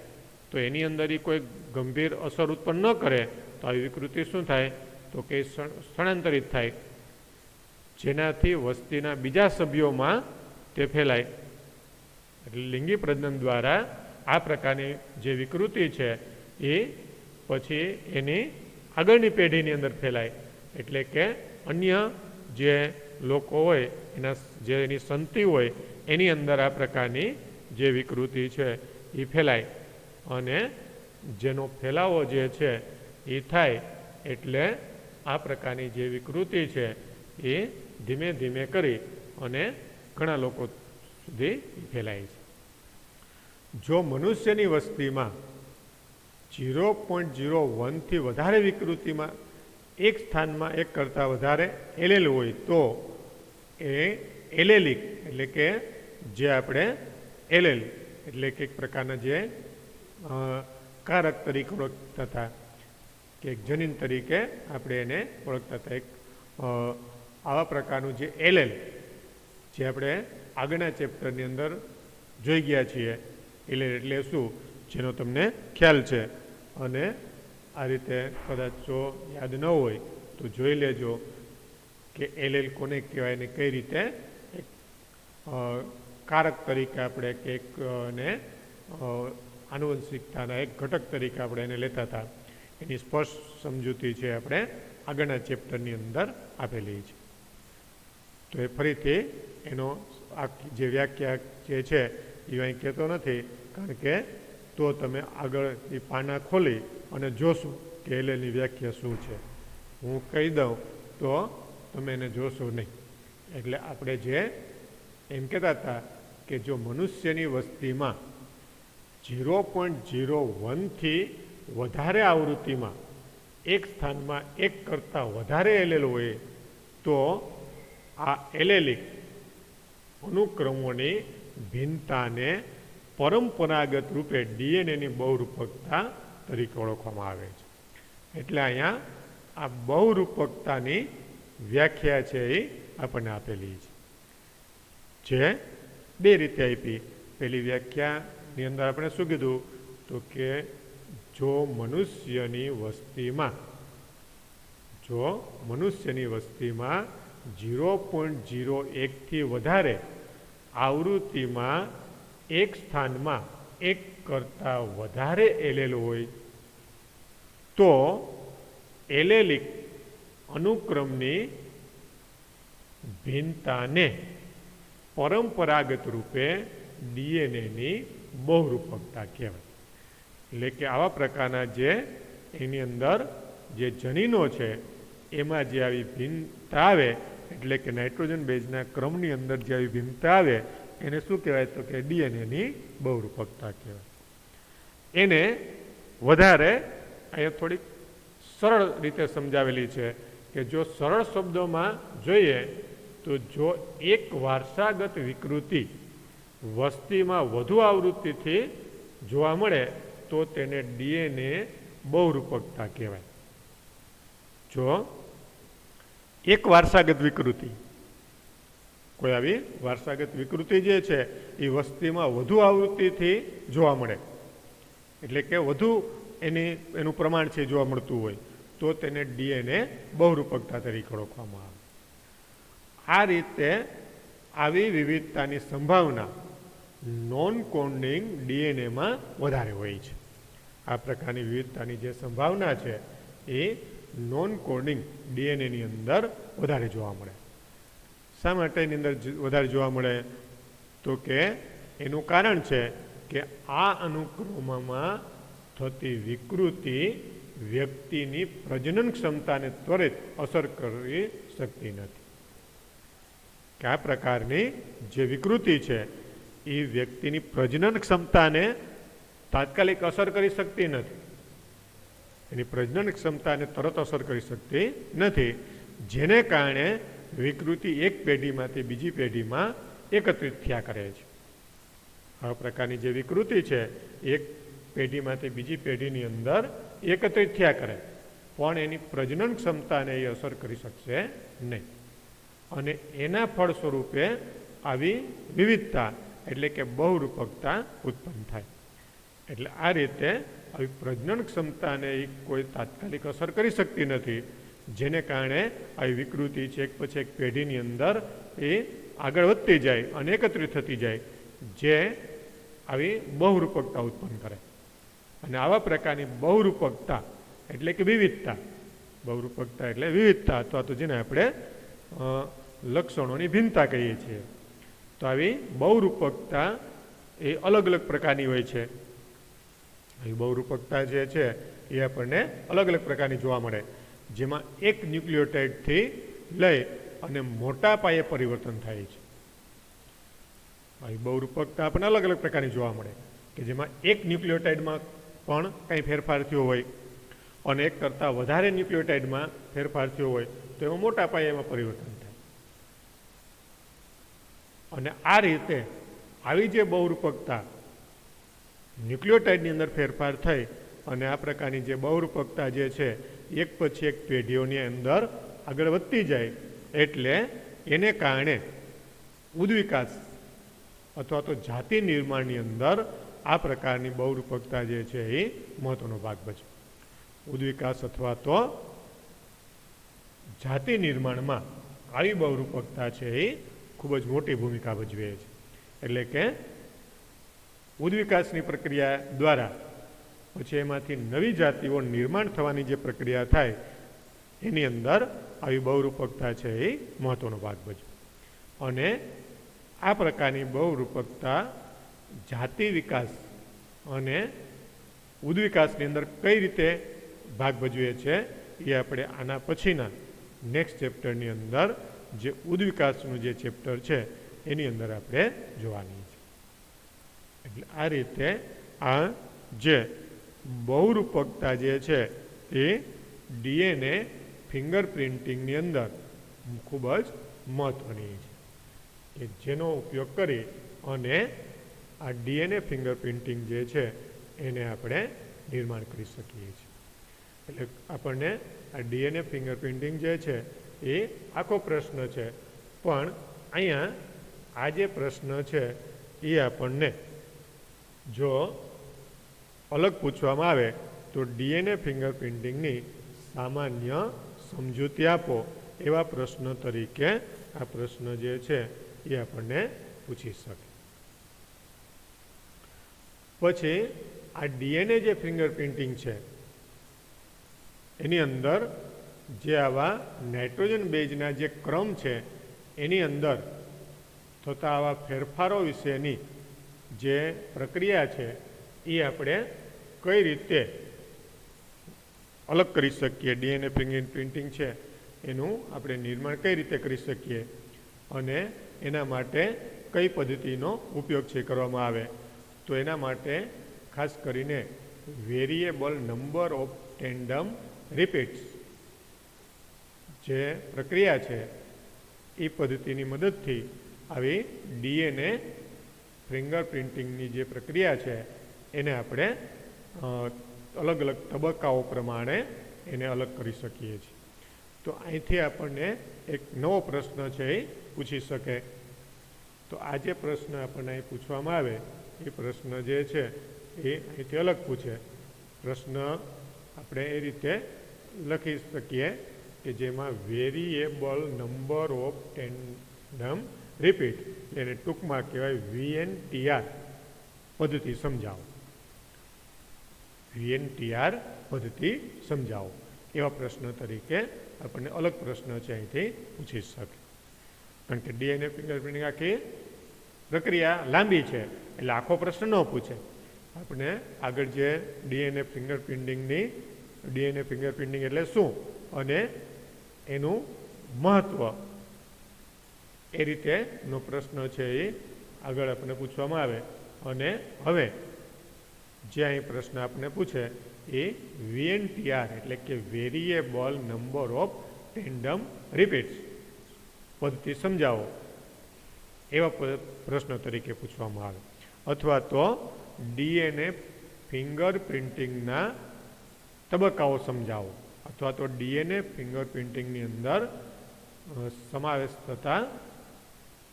તો એની અંદર કોઈ ગંભીર અસર ઉત્પન્ન ન કરે તો આવી વિકૃતિ શું થાય તો કે સ્થળાંતરિત થાય, જેનાથી વસ્તીના બીજા સભ્યોમાં તે ફેલાય. એટલે લિંગી પ્રજનન દ્વારા આ પ્રકારની જે વિકૃતિ છે એ પછી એની આગળની પેઢીની અંદર ફેલાય. એટલે કે અન્ય જે લોકો હોય એના જે એની સંતિ હોય એની અંદર આ પ્રકારની જે વિકૃતિ છે એ ફેલાય અને જેનો ફેલાવો જે છે એ થાય એટલે આ પ્રકારની જે વિકૃતિ છે એ ધીમે ધીમે કરી અને ઘણા લોકો સુધી ફેલાય છે. જો મનુષ્યની વસ્તીમાં 0.01થી વધારે વિકૃતિમાં એક સ્થાનમાં એક કરતાં વધારે એલેલ હોય તો એ એલેલિક એટલે કે જે આપણે એલેલ એટલે કે એક પ્રકારના જે કારક તરીકે ઓળખતા હતા કે એક જનીન તરીકે આપણે એને ઓળખતા હતા. એક આવા પ્રકારનું જે એલેલ જે આપણે આગળના ચેપ્ટરની અંદર જોઈ ગયા છીએ એલેલ એટલે શું, જેનો તમને ખ્યાલ છે. અને આ રીતે કદાચ જો યાદ ન હોય તો જોઈ લેજો કે એલેલ કોને કહેવાય ને કઈ રીતે એક કારક તરીકે આપણે કે ને આનુવંશિકતાના એક ઘટક તરીકે આપણે એને લેતા હતા. એની સ્પષ્ટ સમજૂતી છે આપણે આગળના ચેપ્ટરની અંદર આપેલી છે. તો એ ફરીથી એનો આખી જે વ્યાખ્યા જે છે એ અહીં કહેતો નથી, કારણ કે તો તમે આગળ એ પાના ખોલી અને જોશો કે એલેલની વ્યાખ્યા શું છે. હું કહી દઉં તો તમે એને જોશો નહીં. એટલે આપણે જે એમ કહેતા હતા કે જો મનુષ્યની વસ્તીમાં 0.01થી વધારે આવૃત્તિમાં એક સ્થાનમાં એક કરતાં વધારે એલેલ હોય તો આ એલેલિક અનુક્રમોની ભિન્નતાને પરંપરાગત રૂપે ડીએનએની બહુરૂપકતા તરીકે ઓળખવામાં આવે છે. એટલે અહીંયા આ બહુરૂપકતાની વ્યાખ્યા છે એ આપણને આપેલી છે, જે બે રીતે આપી. પેલી વ્યાખ્યાની અંદર આપણે શું કીધું તો કે જો મનુષ્યની વસ્તીમાં 0.01થી વધારે આવૃત્તિમાં એક સ્થાનમાં એક કરતાં વધારે એલેલ હોય તો એલેલિક અનુક્રમની ભિન્નતાને પરંપરાગત રૂપે ડીએનએની બહુરૂપકતા કહેવાય. એટલે કે આવા પ્રકારના જે એની અંદર જે જનીનો છે એમાં જે આવી ભિન્નતા આવે, એટલે કે નાઇટ્રોજન બેઝના ક્રમની અંદર જે આવી ભિન્નતા આવે એને શું કહેવાય તો કે ડીએનએની બહુરૂપકતા કહેવાય. એને વધારે અહીંયા થોડીક સરળ રીતે સમજાવેલી છે કે જો સરળ શબ્દોમાં જોઈએ તો જો એક વારસાગત વિકૃતિ વસ્તીમાં વધુ આવૃત્તિથી જોવા મળે તો તેને ડીએનએ બહુરૂપકતા કહેવાય. જો એક વારસાગત વિકૃતિ, કોઈ આવી વારસાગત વિકૃતિ જે છે એ વસ્તીમાં વધુ આવૃત્તિથી જોવા મળે, એટલે કે વધુ એનું પ્રમાણ છે જોવા મળતું હોય તો તેને ડીએનએ બહુરૂપકતા તરીકે ઓળખવામાં આવે. આ રીતે આવી વિવિધતાની સંભાવના નોન કોડિંગ ડીએનએમાં વધારે હોય છે. આ પ્રકારની વિવિધતાની જે સંભાવના છે એ નોન કોડિંગ ડીએનએની અંદર વધારે જોવા મળે. શા માટે એની અંદર વધારે જોવા મળે તો કે એનું કારણ છે કે આ અનુક્રમમાં થતી વિકૃતિ વ્યક્તિની પ્રજનન ક્ષમતાને ત્વરિત અસર કરી શકતી નથી. કે આ પ્રકારની જે વિકૃતિ છે એ વ્યક્તિની પ્રજનન ક્ષમતાને તાત્કાલિક અસર કરી શકતી નથી. એની પ્રજનન ક્ષમતાને તરત અસર કરી શકતી નથી, જેને કારણે વિકૃતિ એક પેઢીમાંથી બીજી પેઢીમાં એકત્રિત થયા કરે છે. આ પ્રકારની જે વિકૃતિ છે એક પેઢીમાંથી બીજી પેઢીની અંદર એકત્રિત થયા કરે, પણ એની પ્રજનન ક્ષમતાને એ અસર કરી શકશે નહીં. અને એના ફળ સ્વરૂપે આવી વિવિધતા એટલે કે બહુરૂપકતા ઉત્પન્ન થાય. એટલે આ રીતે આવી પ્રજનન ક્ષમતાને કોઈ તાત્કાલિક અસર કરી શકતી નથી, જેને કારણે આવી વિકૃતિ છે એક પછી એક પેઢીની અંદર એ આગળ વધતી જાય અને એકત્રિત થતી જાય, જે આવી બહુરૂપકતા ઉત્પન્ન કરે. અને આવા પ્રકારની બહુરૂપકતા એટલે કે વિવિધતા, બહુરૂપકતા એટલે વિવિધતા અથવા તો જેને આપણે લક્ષણોની ભિન્નતા કહીએ છીએ. તો આવી બહુરૂપકતા એ અલગ અલગ પ્રકારની હોય છે. આવી બહુરૂપકતા જે છે એ આપણને અલગ અલગ પ્રકારની જોવા મળે, જેમાં એક ન્યુક્લિયોટાઇડથી લઈ અને મોટા પાયે પરિવર્તન થાય છે. આવી બહુરૂપકતા આપણને અલગ અલગ પ્રકારની જોવા મળે કે જેમાં એક ન્યુક્લિયોટાઇડમાં પણ કંઈ ફેરફાર થયો હોય અને એક કરતાં વધારે ન્યુક્લિયોટાઇડમાં ફેરફાર થયો હોય તો એમાં મોટા પાયે એમાં પરિવર્તન થાય. અને આ રીતે આવી જે બહુરૂપકતા ન્યુક્લિયોટાઇડની અંદર ફેરફાર થઈ અને આ પ્રકારની જે બહુરૂપકતા જે છે એક પછી એક પેઢીઓની અંદર આગળ વધતી જાય, એટલે એને કારણે ઉદ્વિકાસ અથવા તો જાતિ નિર્માણની અંદર આ પ્રકારની બહુરૂપકતા જે છે એ મહત્વનો ભાગ ભજવે. ઉદ્વિકાસ અથવા તો જાતિ નિર્માણમાં આવી બહુરૂપકતા છે એ ખૂબ જ મોટી ભૂમિકા ભજવે છે. એટલે કે ઉદ્વિકાસની પ્રક્રિયા દ્વારા પછી એમાંથી નવી જાતિઓ નિર્માણ થવાની જે પ્રક્રિયા થાય એની અંદર આવી બહુરૂપકતા છે એ મહત્વનો ભાગ ભજવે. અને આ પ્રકારની બહુરૂપકતા જાતિ વિકાસ અને ઉદ્વિકાસની અંદર કઈ રીતે ભાગ ભજવે છે એ આપણે આના પછીના નેક્સ્ટ ચેપ્ટરની અંદર જે ઉદ્વિકાસનું જે ચેપ્ટર છે એની અંદર આપણે જોવાની છે. એટલે આ રીતે આ જે બહુરૂપકતા જે છે એ ડીએનએ ફિંગરપ્રિન્ટિંગની અંદર ખૂબ જ મહત્વની છે કે જેનો ઉપયોગ કરી અને આ ડીએનએ ફિંગરપ્રિન્ટિંગ જે છે એને આપણે નિર્માણ કરી શકીએ છીએ. એટલે આપણને આ ડીએનએ ફિંગરપ્રિન્ટિંગ જે છે એ આખો પ્રશ્ન છે, પણ અહીંયા આ જે પ્રશ્ન છે એ આપણને જો અલગ પૂછવામાં આવે તો ડીએનએ ફિંગરપ્રિન્ટિંગની સામાન્ય સમજૂતી આપો એવા પ્રશ્ન તરીકે આ પ્રશ્ન જે છે એ આપણને પૂછી શકે. પછી આ ડીએનએ જે ફિંગરપ્રિન્ટિંગ છે એની અંદર જે આવા નાઇટ્રોજન બેઝના જે ક્રમ છે એની અંદર થતા આવા ફેરફારો વિશેની જે પ્રક્રિયા છે એ આપણે કઈ રીતે અલગ કરી શકીએ. ડીએનએ ફિંગરપ્રિન્ટિંગ છે એનું આપણે નિર્માણ કઈ રીતે કરી શકીએ અને એના માટે કઈ પદ્ધતિનો ઉપયોગ છે કરવામાં આવે. તો એના માટે ખાસ કરીને variable number of tandem repeats જે પ્રક્રિયા છે એ પદ્ધતિની મદદથી આવી ડીએનએ ફિંગરપ્રિન્ટિંગની જે પ્રક્રિયા છે એને આપણે અલગ અલગ તબક્કાઓ પ્રમાણે એને અલગ કરી શકીએ છીએ. તો અહીંથી આપણને એક નવો પ્રશ્ન છે એ પૂછી શકે. તો આ જે પ્રશ્ન આપણને અહીં પૂછવામાં આવે એ પ્રશ્ન જે છે એ અહીંથી અલગ પૂછે. પ્રશ્ન આપણે એ રીતે લખી શકીએ કે જેમાં variable number of tandem repeat એને ટૂંકમાં કહેવાય VNTR પદ્ધતિ સમજાવો. VNTR પદ્ધતિ સમજાવો એવા પ્રશ્ન તરીકે આપણને અલગ પ્રશ્ન છે અહીંથી પૂછી શકે. કારણ કે ડીએનએ ફિંગરપ્રિન્ટિંગ આખી પ્રક્રિયા લાંબી છે એટલે આખો પ્રશ્ન ન પૂછે. આપણે આગળ જે ડીએનએ ફિંગરપ્રિન્ટિંગ એટલે શું અને એનું મહત્વ એ રીતેનો પ્રશ્ન છે એ આગળ આપણને પૂછવામાં આવે. અને હવે જે અહીં પ્રશ્ન આપણને પૂછે એ VNTR એટલે કે variable number of tandem repeats પદ્ધતિ સમજાવો એવા પ્રશ્ન તરીકે પૂછવામાં આવે. અથવા તો ડીએનએ ફિંગરપ્રિન્ટિંગના તબક્કાઓ સમજાવો અથવા તો ડીએનએ ફિંગરપ્રિન્ટિંગની અંદર સમાવેશ થતા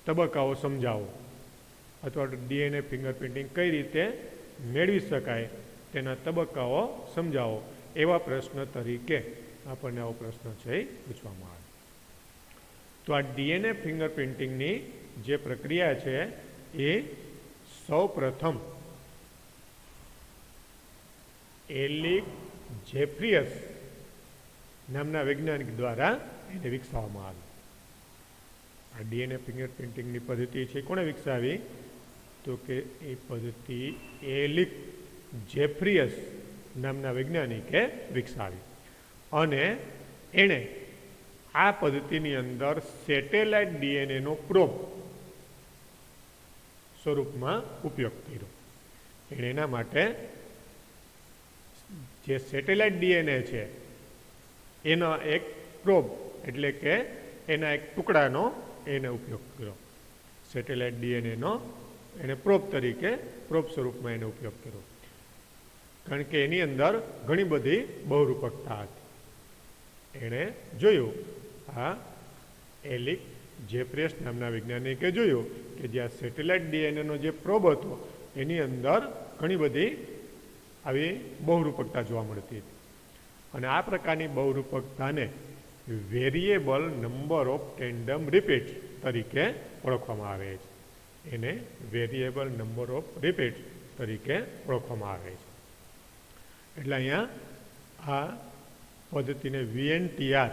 તબક્કાઓ સમજાવો અથવા તો ડીએનએ ફિંગરપ્રિન્ટિંગ કઈ રીતે મેળવી શકાય તેના તબક્કાઓ સમજાવો એવા પ્રશ્ન તરીકે આપણને આવો પ્રશ્ન છે એ પૂછવામાં આવે. તો આ ડીએનએ ફિંગરપ્રિન્ટિંગની જે પ્રક્રિયા છે એ સૌ પ્રથમ એલિક જેફ્રિયસ નામના વૈજ્ઞાનિક દ્વારા એને વિકસાવવામાં આવી. આ ડીએનએ ફિંગરપ્રિન્ટિંગની પદ્ધતિ છે કોણે વિકસાવી? તો કે એ પદ્ધતિ એલિક જેફ્રિયસ નામના વૈજ્ઞાનિકે વિકસાવી અને એણે આ પદ્ધતિની અંદર સેટેલાઇટ ડીએનએનો પ્રોબ સ્વરૂપમાં ઉપયોગ કર્યો. એણે એના માટે જે સેટેલાઇટ ડીએનએ છે એનો એક પ્રોબ એટલે કે એના એક ટુકડાનો એને ઉપયોગ કર્યો. સેટેલાઇટ ડીએનએનો એને પ્રોબ સ્વરૂપમાં એનો ઉપયોગ કર્યો. કારણ કે એની અંદર ઘણી બધી બહુરૂપકતા હતી. એણે જોયું આ એલિક જેફ્રિયસ નામના વૈજ્ઞાનિકે જોયું કે જ્યાં સેટેલાઇટ ડીએનએનો જે પ્રોબ હતો એની અંદર ઘણી બધી આવી બહુરૂપકતા જોવા મળતી હતી. અને આ પ્રકારની બહુરૂપકતાને variable number of tandem repeat તરીકે ઓળખવામાં આવે છે. એને વેરિયેબલ નંબર ઓફ રિપીટ તરીકે ઓળખવામાં આવે છે. એટલે અહીંયા આ પદ્ધતિને VNTR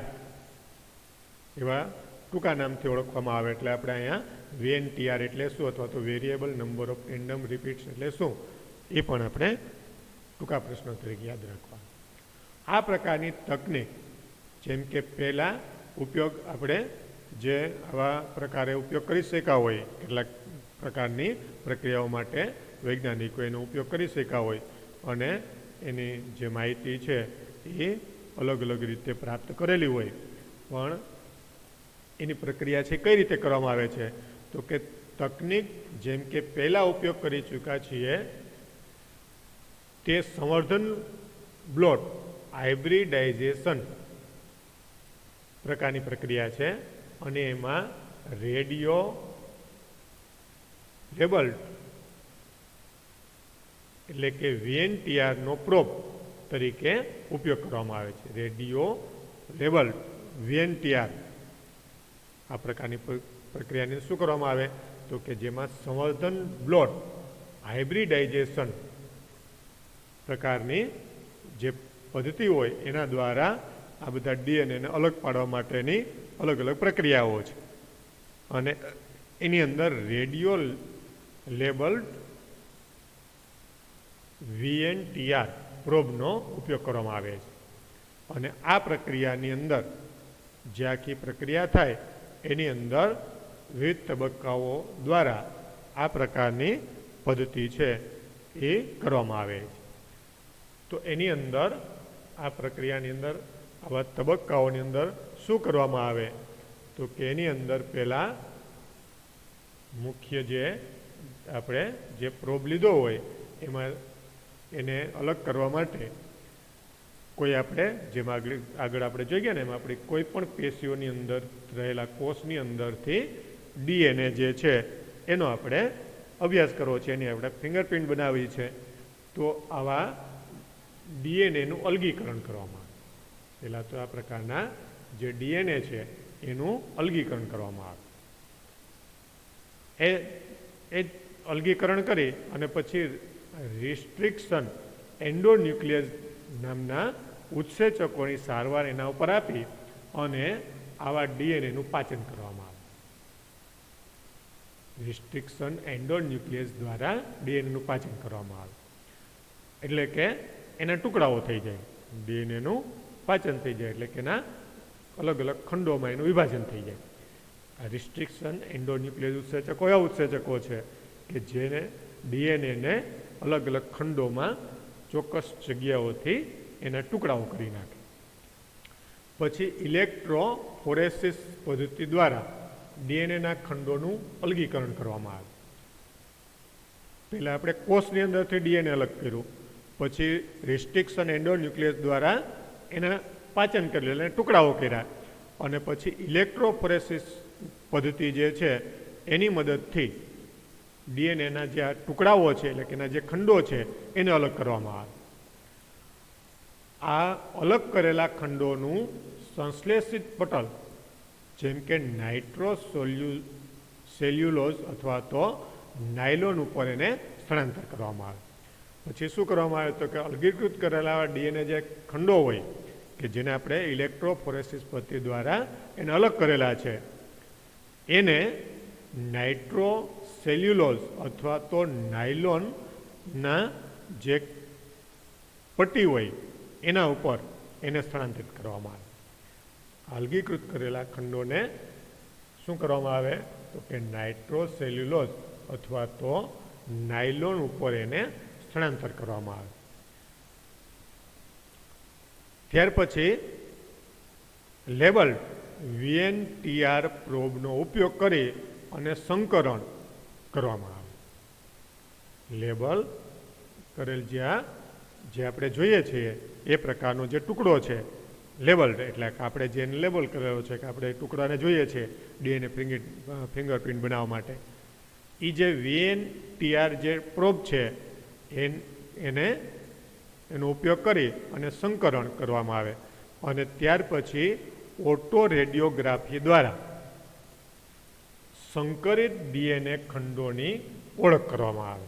એવા ટૂંકા નામથી ઓળખવામાં આવે. એટલે આપણે અહીંયા VNTR એટલે શું અથવા તો variable number of tandem repeats એટલે શું એ પણ આપણે ટૂંકા પ્રશ્નો તરીકે યાદ રાખવા. આ પ્રકારની તકનીક જેમ કે પહેલાં ઉપયોગ આપણે જે આવા પ્રકારે ઉપયોગ કરી શક્યા હોય, કેટલાક પ્રકારની પ્રક્રિયાઓ માટે વૈજ્ઞાનિકો એનો ઉપયોગ કરી શક્યા હોય અને એની જે માહિતી છે એ અલગ અલગ રીતે પ્રાપ્ત કરેલી હોય, પણ એની પ્રક્રિયા છે કઈ રીતે કરવામાં આવે છે તો કે તકનીક જેમ કે પહેલાં ઉપયોગ કરી ચૂક્યા છીએ તે સંવર્ધન બ્લોટ હાઇબ્રિડાઇઝેશન પ્રકારની પ્રક્રિયા છે અને એમાં રેડિયો લેબલ્ડ એટલે કે VNTRનો પ્રોબ તરીકે ઉપયોગ કરવામાં આવે છે. રેડિયો લેબલ્ડ VNTR આ પ્રકારની પ્રક્રિયાને શું કરવામાં આવે તો કે જેમાં સંવર્ધન બ્લોટ હાઇબ્રિડાઇઝેશન પ્રકારની જે પદ્ધતિ હોય એના દ્વારા આ બધા DNAને અલગ પાડવા માટેની અલગ અલગ પ્રક્રિયાઓ છે. અને એની અંદર રેડિયો લેબલ્ડ VNTR પ્રોબનો ઉપયોગ કરવામાં આવે છે. અને આ પ્રક્રિયાની અંદર જે આખી પ્રક્રિયા થાય એની અંદર વિવિધ તબક્કાઓ દ્વારા આ પ્રકારની પદ્ધતિ છે એ કરવામાં આવે છે. તો એની અંદર આ પ્રક્રિયાની અંદર આવા તબક્કાઓની અંદર શું કરવામાં આવે તો કે એની અંદર પહેલાં મુખ્ય જે આપણે જે પ્રોબ લીધો હોય એમાં એને અલગ કરવા માટે કોઈ આપણે જેમાં આગળ આપણે જોઈ ગયા ને એમાં આપણે કોઈ પણ પેશીઓની અંદર રહેલા કોષની અંદરથી DNA જે છે એનો આપણે અભ્યાસ કરવો છે, એની આપણે ફિંગરપ્રિન્ટ બનાવી છે. તો આવા DNAનું અલગીકરણ કરવામાં આવે. પહેલાં તો આ પ્રકારના જે DNA છે એનું અલગીકરણ કરવામાં આવે. એ અલગીકરણ કરી અને પછી રિસ્ટ્રિક્શન એન્ડોન્યુક્લિયસ નામના ઉત્સેચકોની સારવાર એના ઉપર આપી અને આવા DNAનું પાચન કરવામાં આવે. રિસ્ટ્રિક્શન એન્ડોન્યુક્લિયસ દ્વારા DNAનું પાચન કરવામાં આવે એટલે કે એના ટુકડાઓ થઈ જાય, DNAનું પાચન થઈ જાય એટલે કે એના અલગ અલગ ખંડોમાં એનું વિભાજન થઈ જાય. આ રિસ્ટ્રિક્શન એન્ડોન્યુક્લિયસ ઉત્સેચકો એવા ઉત્સેચકો છે કે જેને DNAને અલગ અલગ ખંડોમાં ચોક્કસ જગ્યાઓથી એના ટુકડાઓ કરી નાખે. પછી ઇલેક્ટ્રોફોરેસિસ પદ્ધતિ દ્વારા DNAના ખંડોનું અલગીકરણ કરવામાં આવે. પહેલાં આપણે કોષની અંદરથી DNA અલગ કર્યું, પછી રિસ્ટ્રિક્શન એન્ડોન્યુક્લિયસ દ્વારા એના પાચન કરી એટલે ટુકડાઓ કર્યા અને પછી ઇલેક્ટ્રોફોરેસિસ પદ્ધતિ જે છે એની મદદથી DNAના જે આ ટુકડાઓ છે એટલે કે એના જે ખંડો છે એને અલગ કરવામાં આવે. આ અલગ કરેલા ખંડોનું સંશ્લેષિત પટલ જેમ કે નાઇટ્રોસેલ્યુલોઝ અથવા તો નાયલોન ઉપર એને સ્થળાંતર કરવામાં આવે. પછી શું કરવામાં આવે તો કે અલગીકૃત કરેલા DNA જે ખંડો હોય કે જેને આપણે ઇલેક્ટ્રોફોરેસિસ પદ્ધતિ દ્વારા એને અલગ કરેલા છે એને નાઇટ્રોસેલ્યુલોઝ અથવા તો નાયલોનના જે પટ્ટી હોય એના ઉપર એને સ્થળાંતરિત કરવામાં આવે. અલગીકૃત કરેલા ખંડોને શું કરવામાં આવે તો કે નાઇટ્રોસેલ્યુલોઝ અથવા તો નાયલોન ઉપર એને સ્થળાંતર કરવામાં આવે. ત્યાર પછી લેબલ VNTR પ્રોબનો ઉપયોગ કરી અને સંકરણ કરવામાં આવે. લેબલ કરેલ જે આપણે જોઈએ છીએ એ પ્રકારનો જે ટુકડો છે લેબલ્ડ એટલે કે આપણે જેને લેબલ કરેલો છે કે આપણે ટુકડાને જોઈએ છીએ DNA ફિંગરપ્રિન્ટ બનાવવા માટે, એ જે VNTR જે પ્રોબ છે એનો ઉપયોગ કરી અને સંકરણ કરવામાં આવે અને ત્યાર પછી ઓટો રેડિયોગ્રાફી દ્વારા સંકરિત ડીએનએ ખંડોની ઓળખ કરવામાં આવે.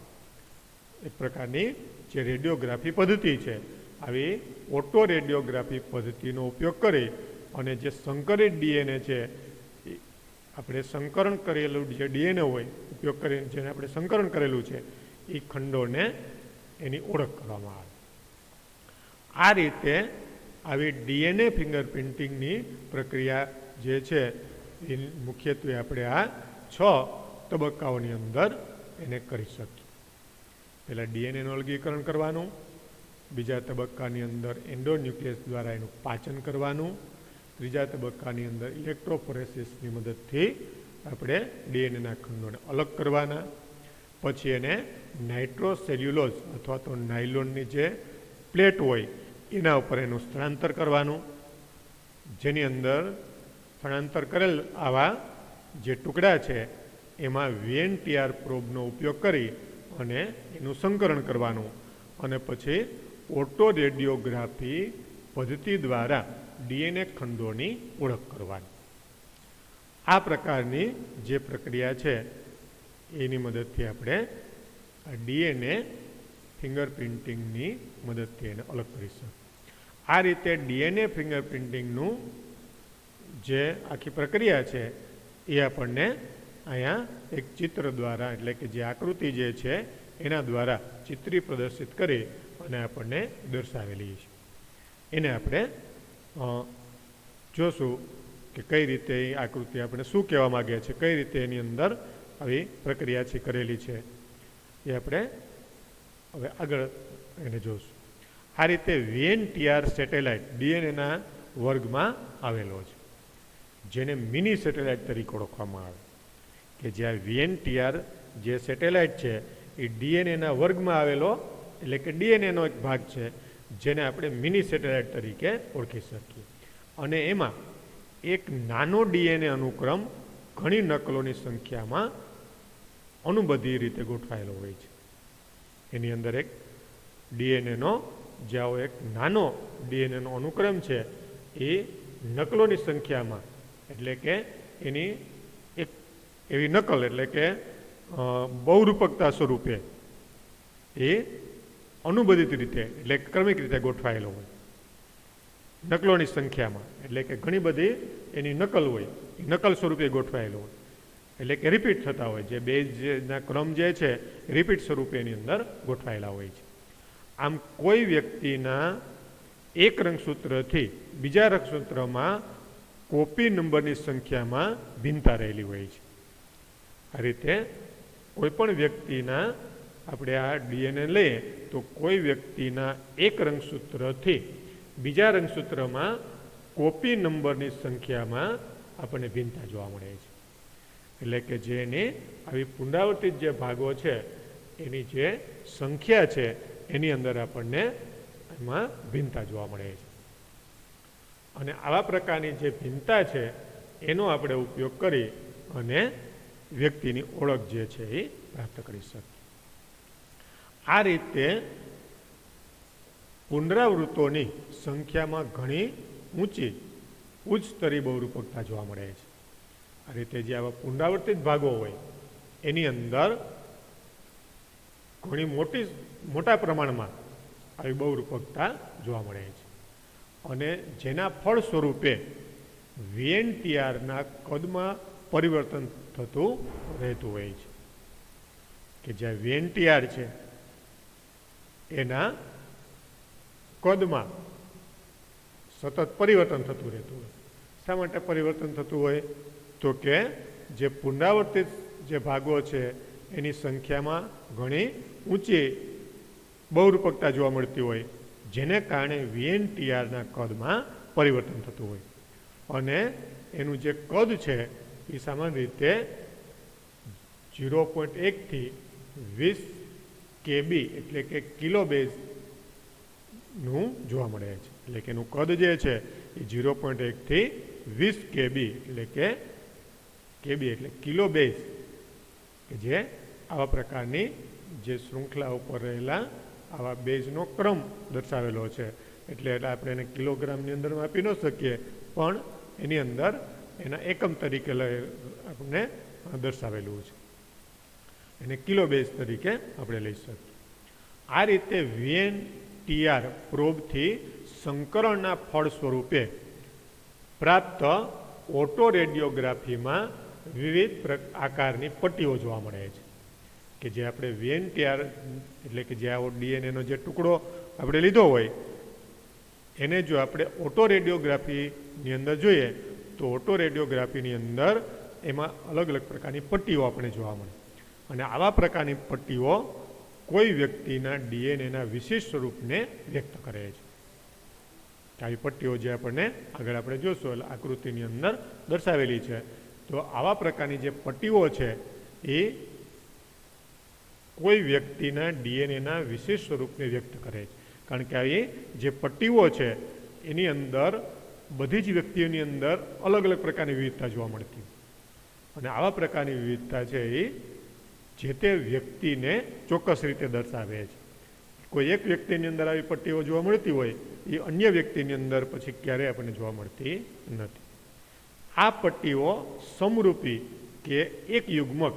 એક પ્રકારની જે રેડિયોગ્રાફી પદ્ધતિ છે, આવી ઓટો રેડિયોગ્રાફી પદ્ધતિનો ઉપયોગ કરી અને જે સંકરિત ડીએનએ છે, આપણે સંકરણ કરેલું જે ડીએનએ હોય, ઉપયોગ કરીને જેને આપણે સંકરણ કરેલું છે, એ ખંડોને એની ઓળખ કરવામાં આવે. આ રીતે આવી ડીએનએ ફિંગરપ્રિન્ટિંગની પ્રક્રિયા જે છે એ મુખ્યત્વે આપણે આ 6 તબક્કાઓની અંદર એને કરી શકીએ. પહેલાં ડીએનએનું અલગીકરણ કરવાનું, બીજા તબક્કાની અંદર એન્ડોન્યુક્લિયસ દ્વારા એનું પાચન કરવાનું, ત્રીજા તબક્કાની અંદર ઇલેક્ટ્રોફોરેસિસની મદદથી આપણે ડીએનએના ખંડોને અલગ કરવાના, પછી એને નાઇટ્રોસેલ્યુલોઝ અથવા તો નાયલોનની જે પ્લેટ હોય એના ઉપર એનું સ્થળાંતર કરવાનું, જેની અંદર સ્થળાંતર કરેલ આવા જે ટુકડા છે એમાં વીએનટીઆર પ્રોબનો ઉપયોગ કરી અને એનું સંકરણ કરવાનું અને પછી ઓટો રેડિયોગ્રાફી પદ્ધતિ દ્વારા ડીએનએ ખંડોની ઓળખ કરવાની. આ પ્રકારની જે પ્રક્રિયા છે એની મદદથી આપણે ડીએનએ ફિંગરપ્રિન્ટિંગની મદદથી એને અલગ કરી શકીએ. આ રીતે ડીએનએ ફિંગરપ્રિન્ટિંગનું જે આખી પ્રક્રિયા છે એ આપણને અહીંયા એક ચિત્ર દ્વારા, એટલે કે જે આકૃતિ જે છે એના દ્વારા ચિત્રી પ્રદર્શિત કરી અને આપણને દર્શાવેલી છે. એને આપણે જોશું કે કઈ રીતે એ આકૃતિ આપણે શું કહેવા માગીએ છીએ, કઈ રીતે એની અંદર આવી પ્રક્રિયા છે કરેલી છે, એ આપણે હવે આગળ એને જોશું. આ રીતે વીએનટીઆર સેટેલાઇટ ડીએનએના વર્ગમાં આવેલો છે, જેને મિની સેટેલાઇટ તરીકે ઓળખવામાં આવે. કે જ્યાં વીએનટીઆર જે સેટેલાઇટ છે એ ડીએનએના વર્ગમાં આવેલો, એટલે કે ડીએનએનો એક ભાગ છે, જેને આપણે મિની સેટેલાઇટ તરીકે ઓળખી શકીએ. અને એમાં એક નાનો ડીએનએ અનુક્રમ ઘણી નકલોની સંખ્યામાં અનુબદ્ધ રીતે ગોઠવાયેલો હોય છે. એની અંદર એક ડીએનએનો જ્યાં એક નાનો ડીએનએનો અનુક્રમ છે એ નકલોની સંખ્યામાં, એટલે કે એની એક એવી નકલ, એટલે કે બહુરૂપકતા સ્વરૂપે એ અનુબદ્ધિત રીતે, એટલે ક્રમિક રીતે ગોઠવાયેલો હોય નકલોની સંખ્યામાં, એટલે કે ઘણી બધી એની નકલ હોય, એ નકલ સ્વરૂપે ગોઠવાયેલો હોય, એટલે કે રિપીટ થતા હોય, જે બેઝના ક્રમ જે છે રિપીટ સ્વરૂપે એની અંદર ગોઠવાયેલા હોય છે. આમ કોઈ વ્યક્તિના એક રંગસૂત્રથી બીજા રંગસૂત્રમાં કોપી નંબરની સંખ્યામાં ભિન્નતા રહેલી હોય છે. આ રીતે કોઈ પણ વ્યક્તિના આપણે આ ડીએનએ લઈએ તો કોઈ વ્યક્તિના એક રંગસૂત્રથી બીજા રંગસૂત્રમાં કોપી નંબરની સંખ્યામાં આપણને ભિન્નતા જોવા મળે છે. એટલે કે જેની આવી પુનરાવર્તિત જે ભાગો છે એની જે સંખ્યા છે એની અંદર આપણને એમાં ભિન્નતા જોવા મળે છે. અને આવા પ્રકારની જે ભિન્નતા છે એનો આપણે ઉપયોગ કરી અને વ્યક્તિની ઓળખ જે છે એ પ્રાપ્ત કરી શકીએ. આ રીતે પુનરાવૃત્તોની સંખ્યામાં ઘણી ઉચ્ચ સ્તરી બહુરૂપકતા જોવા મળે છે. આ રીતે જે આવા પુનરાવર્તિત ભાગો હોય એની અંદર ઘણી મોટા પ્રમાણમાં આવી બહુરૂપકતા જોવા મળે છે. અને જેના ફળ સ્વરૂપે વીએનટીઆરના કદમાં પરિવર્તન થતું રહેતું હોય છે. કે જ્યાં વીએનટીઆર છે એના કદમાં સતત પરિવર્તન થતું રહેતું હોય. શા માટે પરિવર્તન થતું હોય? તો કે જે પુનરાવર્તિત જે ભાગો છે એની સંખ્યામાં ઘણી ઊંચી બહુરૂપકતા જોવા મળતી હોય, જેને કારણે વીએનટીઆરના કદમાં પરિવર્તન થતું હોય. અને એનું જે કદ છે એ સામાન્ય રીતે 0.1 થી 20 KB એટલે કે કિલો બેઝનું જોવા મળે છે. એટલે કે એનું કદ જે છે એ 0.1 થી 20 KB એટલે કે KB એટલે કિલો બેઝ, કે જે આવા પ્રકારની જે શૃંખલા ઉપર રહેલા આવા બેઝનો ક્રમ દર્શાવેલો છે. એટલે આપણે એને કિલોગ્રામની અંદર માપી ન શકીએ, પણ એની અંદર એના એકમ તરીકે આપણને દર્શાવેલું છે. એને કિલો બેઝ તરીકે આપણે લઈ શકીએ. આ રીતે VNTR પ્રોબથી સંકરણના ફળ સ્વરૂપે પ્રાપ્ત ઓટો રેડિયોગ્રાફીમાં વિવિધ આકારની પટ્ટીઓ જોવા મળે છે. કે જે આપણે VNTR એટલે કે જે આવો ડીએનએનો જે ટુકડો આપણે લીધો હોય એને જો આપણે ઓટો રેડિયોગ્રાફીની અંદર જોઈએ તો ઓટો રેડિયોગ્રાફીની અંદર એમાં અલગ અલગ પ્રકારની પટ્ટીઓ આપણે જોવા મળે. અને આવા પ્રકારની પટ્ટીઓ કોઈ વ્યક્તિના ડીએનએના વિશિષ્ટ સ્વરૂપને વ્યક્ત કરે છે. આવી પટ્ટીઓ જે આપણને આગળ આપણે જોશું એટલે આકૃતિની અંદર દર્શાવેલી છે. તો આવા પ્રકારની જે પટ્ટીઓ છે એ કોઈ વ્યક્તિના ડીએનએના વિશિષ્ટ સ્વરૂપને વ્યક્ત કરે છે. કારણ કે આવી જે પટ્ટીઓ છે એની અંદર બધી જ વ્યક્તિઓની અંદર અલગ અલગ પ્રકારની વિવિધતા જોવા મળતી. અને આવા પ્રકારની વિવિધતા છે એ જે તે વ્યક્તિને ચોક્કસ રીતે દર્શાવે છે. કોઈ એક વ્યક્તિની અંદર આવી પટ્ટીઓ જોવા મળતી હોય એ અન્ય વ્યક્તિની અંદર પછી ક્યારેય આપણને જોવા મળતી નથી. આ પટ્ટીઓ સમરૂપી કે એક યુગ્મક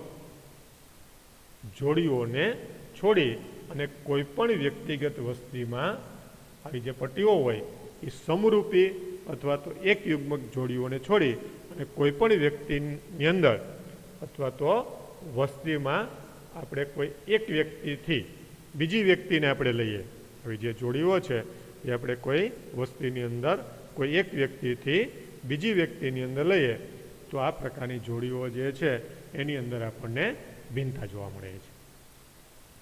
જોડીઓને છોડી અને કોઈ પણ વ્યક્તિગત વસ્તીમાં આવી જે પટ્ટીઓ હોય એ સમરૂપી અથવા તો એક યુગ્મક જોડીઓને છોડી અને કોઈ પણ વ્યક્તિની અંદર અથવા તો વસ્તીમાં આપણે કોઈ એક વ્યક્તિથી બીજી વ્યક્તિને આપણે લઈએ. આવી જે જોડીઓ છે એ આપણે કોઈ વસ્તીની અંદર કોઈ એક વ્યક્તિથી બીજી વ્યક્તિની અંદર લઈએ તો આ પ્રકારની જોડીઓ જે છે એની અંદર આપણને ભિન્નતા જોવા મળે છે.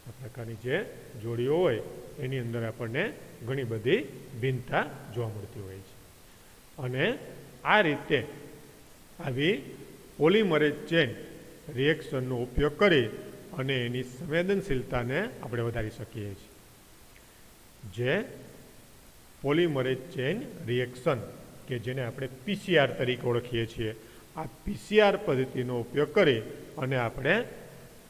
આ પ્રકારની જે જોડીઓ હોય એની અંદર આપણને ઘણી બધી ભિન્નતા જોવા મળતી હોય છે. અને આ રીતે આવી પોલિમરેજ ચેન રિએક્શનનો ઉપયોગ કરી અને એની સંવેદનશીલતાને આપણે વધારી શકીએ છીએ. જે પોલિમરેજ ચેન રિએક્શન કે જેને આપણે PCR તરીકે ઓળખીએ છીએ, આ PCR પદ્ધતિનો ઉપયોગ કરી અને આપણે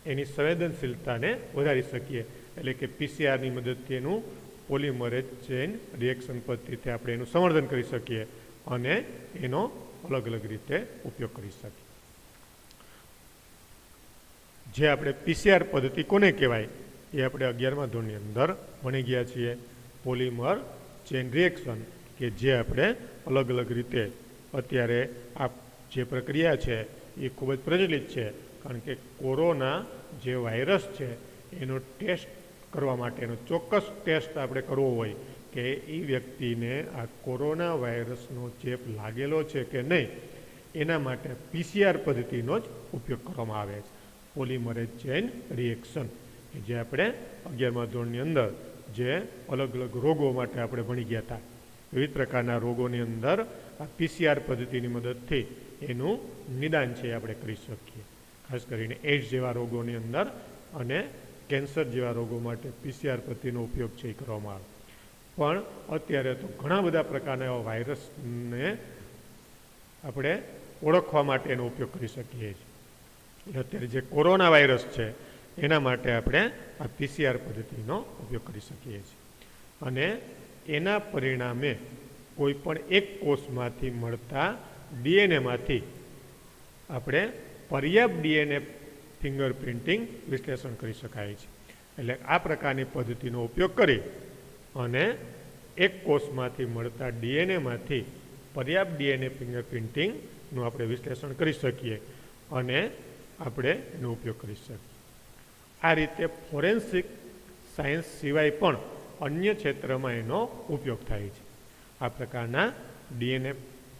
એની સંવેદનશીલતાને વધારી શકીએ. એટલે કે PCRની મદદથી એનું પોલિમરેજ ચેન રિએક્શન પદ્ધતિથી આપણે એનું સંવર્ધન કરી શકીએ અને એનો અલગ અલગ રીતે ઉપયોગ કરી શકીએ. જે આપણે PCR પદ્ધતિ કોને કહેવાય એ આપણે 11મા ધોરણની અંદર ભણી ગયા છીએ. પોલિમર ચેન રિએક્શન કે જે આપણે અલગ અલગ રીતે અત્યારે આ જે પ્રક્રિયા છે એ ખૂબ જ પ્રચલિત છે. કારણ કે કોરોના જે વાયરસ છે એનો ટેસ્ટ કરવા માટેનો ચોક્કસ ટેસ્ટ આપણે કરવો હોય કે એ વ્યક્તિને આ કોરોના વાયરસનો ચેપ લાગેલો છે કે નહીં એના માટે PCR પદ્ધતિનો જ ઉપયોગ કરવામાં આવે છે. પોલિમરેજ ચેન રિએક્શન કે જે આપણે 11મા ધોરણની અંદર જે અલગ અલગ રોગો માટે આપણે ભણી ગયા હતા. વિવિધ પ્રકારના રોગોની અંદર આ PCR પદ્ધતિની મદદથી એનું નિદાન છે આપણે કરી શકીએ. ખાસ કરીને એડ્સ જેવા રોગોની અંદર અને કેન્સર જેવા રોગો માટે PCR પદ્ધતિનો ઉપયોગ છે એ કરવામાં આવે. પણ અત્યારે તો ઘણા બધા પ્રકારના એવા વાયરસને આપણે ઓળખવા માટે એનો ઉપયોગ કરી શકીએ છીએ. અત્યારે જે કોરોના વાયરસ છે એના માટે આપણે આ PCR પદ્ધતિનો ઉપયોગ કરી શકીએ છીએ. અને એના પરિણામે કોઈ પણ એક કોષમાંથી મળતા ડીએનએમાંથી આપણે પર્યાપ્ત ડીએનએ ફિંગરપ્રિન્ટિંગ વિશ્લેષણ કરી શકાય છે. એટલે આ પ્રકારની પદ્ધતિનો ઉપયોગ કરી અને એક કોષમાંથી મળતા ડીએનએમાંથી પર્યાપ્ત ડીએનએ ફિંગરપ્રિન્ટિંગનું આપણે વિશ્લેષણ કરી શકીએ અને આપણે એનો ઉપયોગ કરી શકીએ. આ રીતે ફોરેન્સિક સાયન્સ સિવાય પણ અન્ય ક્ષેત્રમાં એનો ઉપયોગ થાય છે. આ પ્રકારના ડીએનએ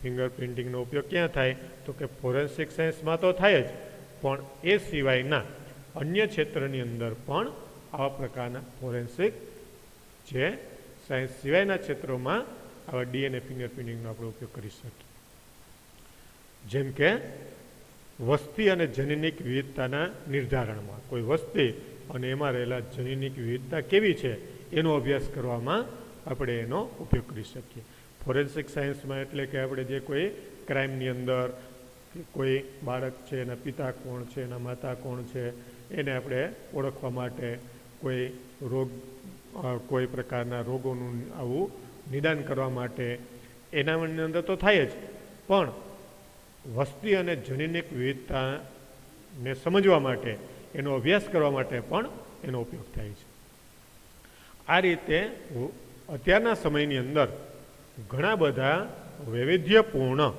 ફિંગરપ્રિન્ટિંગનો ઉપયોગ ક્યાં થાય તો કે ફોરેન્સિક સાયન્સમાં તો થાય જ, પણ એ સિવાયના અન્ય ક્ષેત્રની અંદર પણ આવા પ્રકારના ફોરેન્સિક જે સાયન્સ સિવાયના ક્ષેત્રોમાં આવા ડીએનએ ફિંગરપ્રિન્ટિંગનો આપણે ઉપયોગ કરી શકીએ. જેમ કે વસ્તી અને જનીનિક વિવિધતાના નિર્ધારણમાં કોઈ વસ્તી અને એમાં રહેલા જનીનિક વિવિધતા કેવી છે એનો અભ્યાસ કરવામાં આપણે એનો ઉપયોગ કરી શકીએ. ફોરેન્સિક સાયન્સમાં એટલે કે આપણે જે કોઈ ક્રાઇમની અંદર કોઈ બાળક છે એના પિતા કોણ છે, એના માતા કોણ છે, એને આપણે ઓળખવા માટે કોઈ પ્રકારના રોગોનું આવું નિદાન કરવા માટે એનાની અંદર તો થાય જ, પણ વસ્તી અને જનીનિક વિવિધતાને સમજવા માટે, એનો અભ્યાસ કરવા માટે પણ એનો ઉપયોગ થાય છે. આ રીતે અત્યારના સમયની અંદર ઘણા બધા વૈવિધ્યપૂર્ણ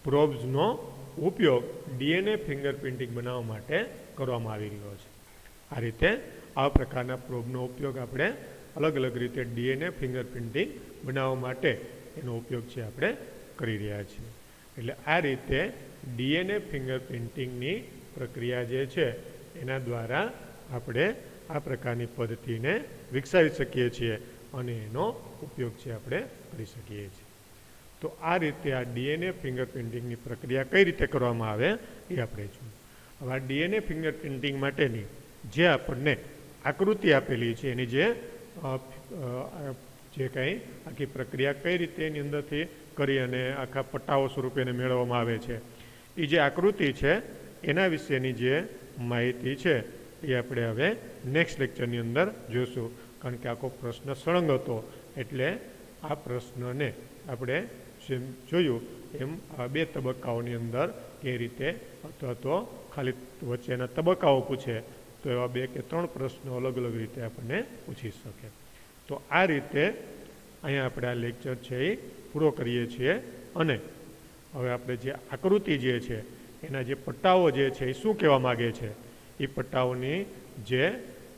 પ્રોબ્સનો ઉપયોગ ડીએનએ ફિંગરપ્રિન્ટિંગ બનાવવા માટે કરવામાં આવી રહ્યો છે. આ રીતે આ પ્રકારના પ્રોબનો ઉપયોગ આપણે અલગ અલગ રીતે ડીએનએ ફિંગરપ્રિન્ટિંગ બનાવવા માટે એનો ઉપયોગ છે આપણે કરી રહ્યા છીએ. એટલે આ રીતે ડીએનએ ફિંગરપ્રિન્ટિંગની પ્રક્રિયા જે છે એના દ્વારા આપણે આ પ્રકારની પદ્ધતિને વિકસાવી શકીએ છીએ અને એનો ઉપયોગ છે આપણે કરી શકીએ છીએ. તો આ રીતે આ ડીએનએ ફિંગરપ્રિન્ટિંગની પ્રક્રિયા કઈ રીતે કરવામાં આવે એ આપણે જોઈએ. હવે આ ડીએનએ ફિંગરપ્રિન્ટિંગ માટેની જે આપણને આકૃતિ આપેલી છે, એની જે કંઈ આખી પ્રક્રિયા કઈ રીતે એની અંદરથી કરી અને આખા પટ્ટાઓ સ્વરૂપે એને મેળવવામાં આવે છે, એ જે આકૃતિ છે એના વિશેની જે માહિતી છે એ આપણે હવે નેક્સ્ટ લેક્ચરની અંદર જોઈશું. કારણ કે આખો પ્રશ્ન સળંગ હતો, એટલે આ પ્રશ્નને આપણે જેમ જોયું એમ આ 2 તબક્કાઓની અંદર કઈ રીતે, અથવા તો ખાલી વચ્ચેના તબક્કાઓ પૂછે તો એવા 2 કે 3 પ્રશ્નો અલગ અલગ રીતે આપણને પૂછી શકે. તો આ રીતે અહીંયા આપણે આ લેક્ચર છે એ પૂરો કરીએ છીએ. અને હવે આપણે જે આકૃતિ જે છે એના જે પટ્ટાઓ જે છે એ શું કહેવા માગે છે, એ પટ્ટાઓની જે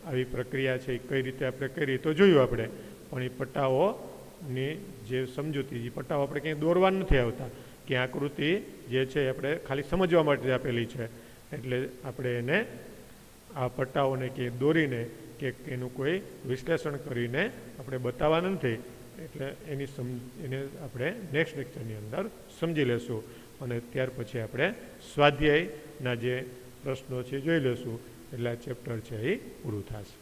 આવી પ્રક્રિયા છે એ કઈ રીતે આપણે કરી તો જોયું આપણે, પણ એ પટ્ટાઓની જે સમજૂતી, એ પટ્ટાઓ આપણે ક્યાંય દોરવા નથી આવતા, કે આકૃતિ જે છે આપણે ખાલી સમજવા માટે આપેલી છે. એટલે આપણે એને આ પટ્ટાઓને કે દોરીને કે એનું કોઈ વિશ્લેષણ કરીને આપણે બતાવવાના નથી. એટલે એને આપણે નેક્સ્ટ લેક્ચરની અંદર સમજી લેશું અને ત્યાર પછી આપણે સ્વાધ્યાયના જે પ્રશ્નો છે જોઈ લેશું. એટલે આ ચેપ્ટર છે એ પૂરું થશે.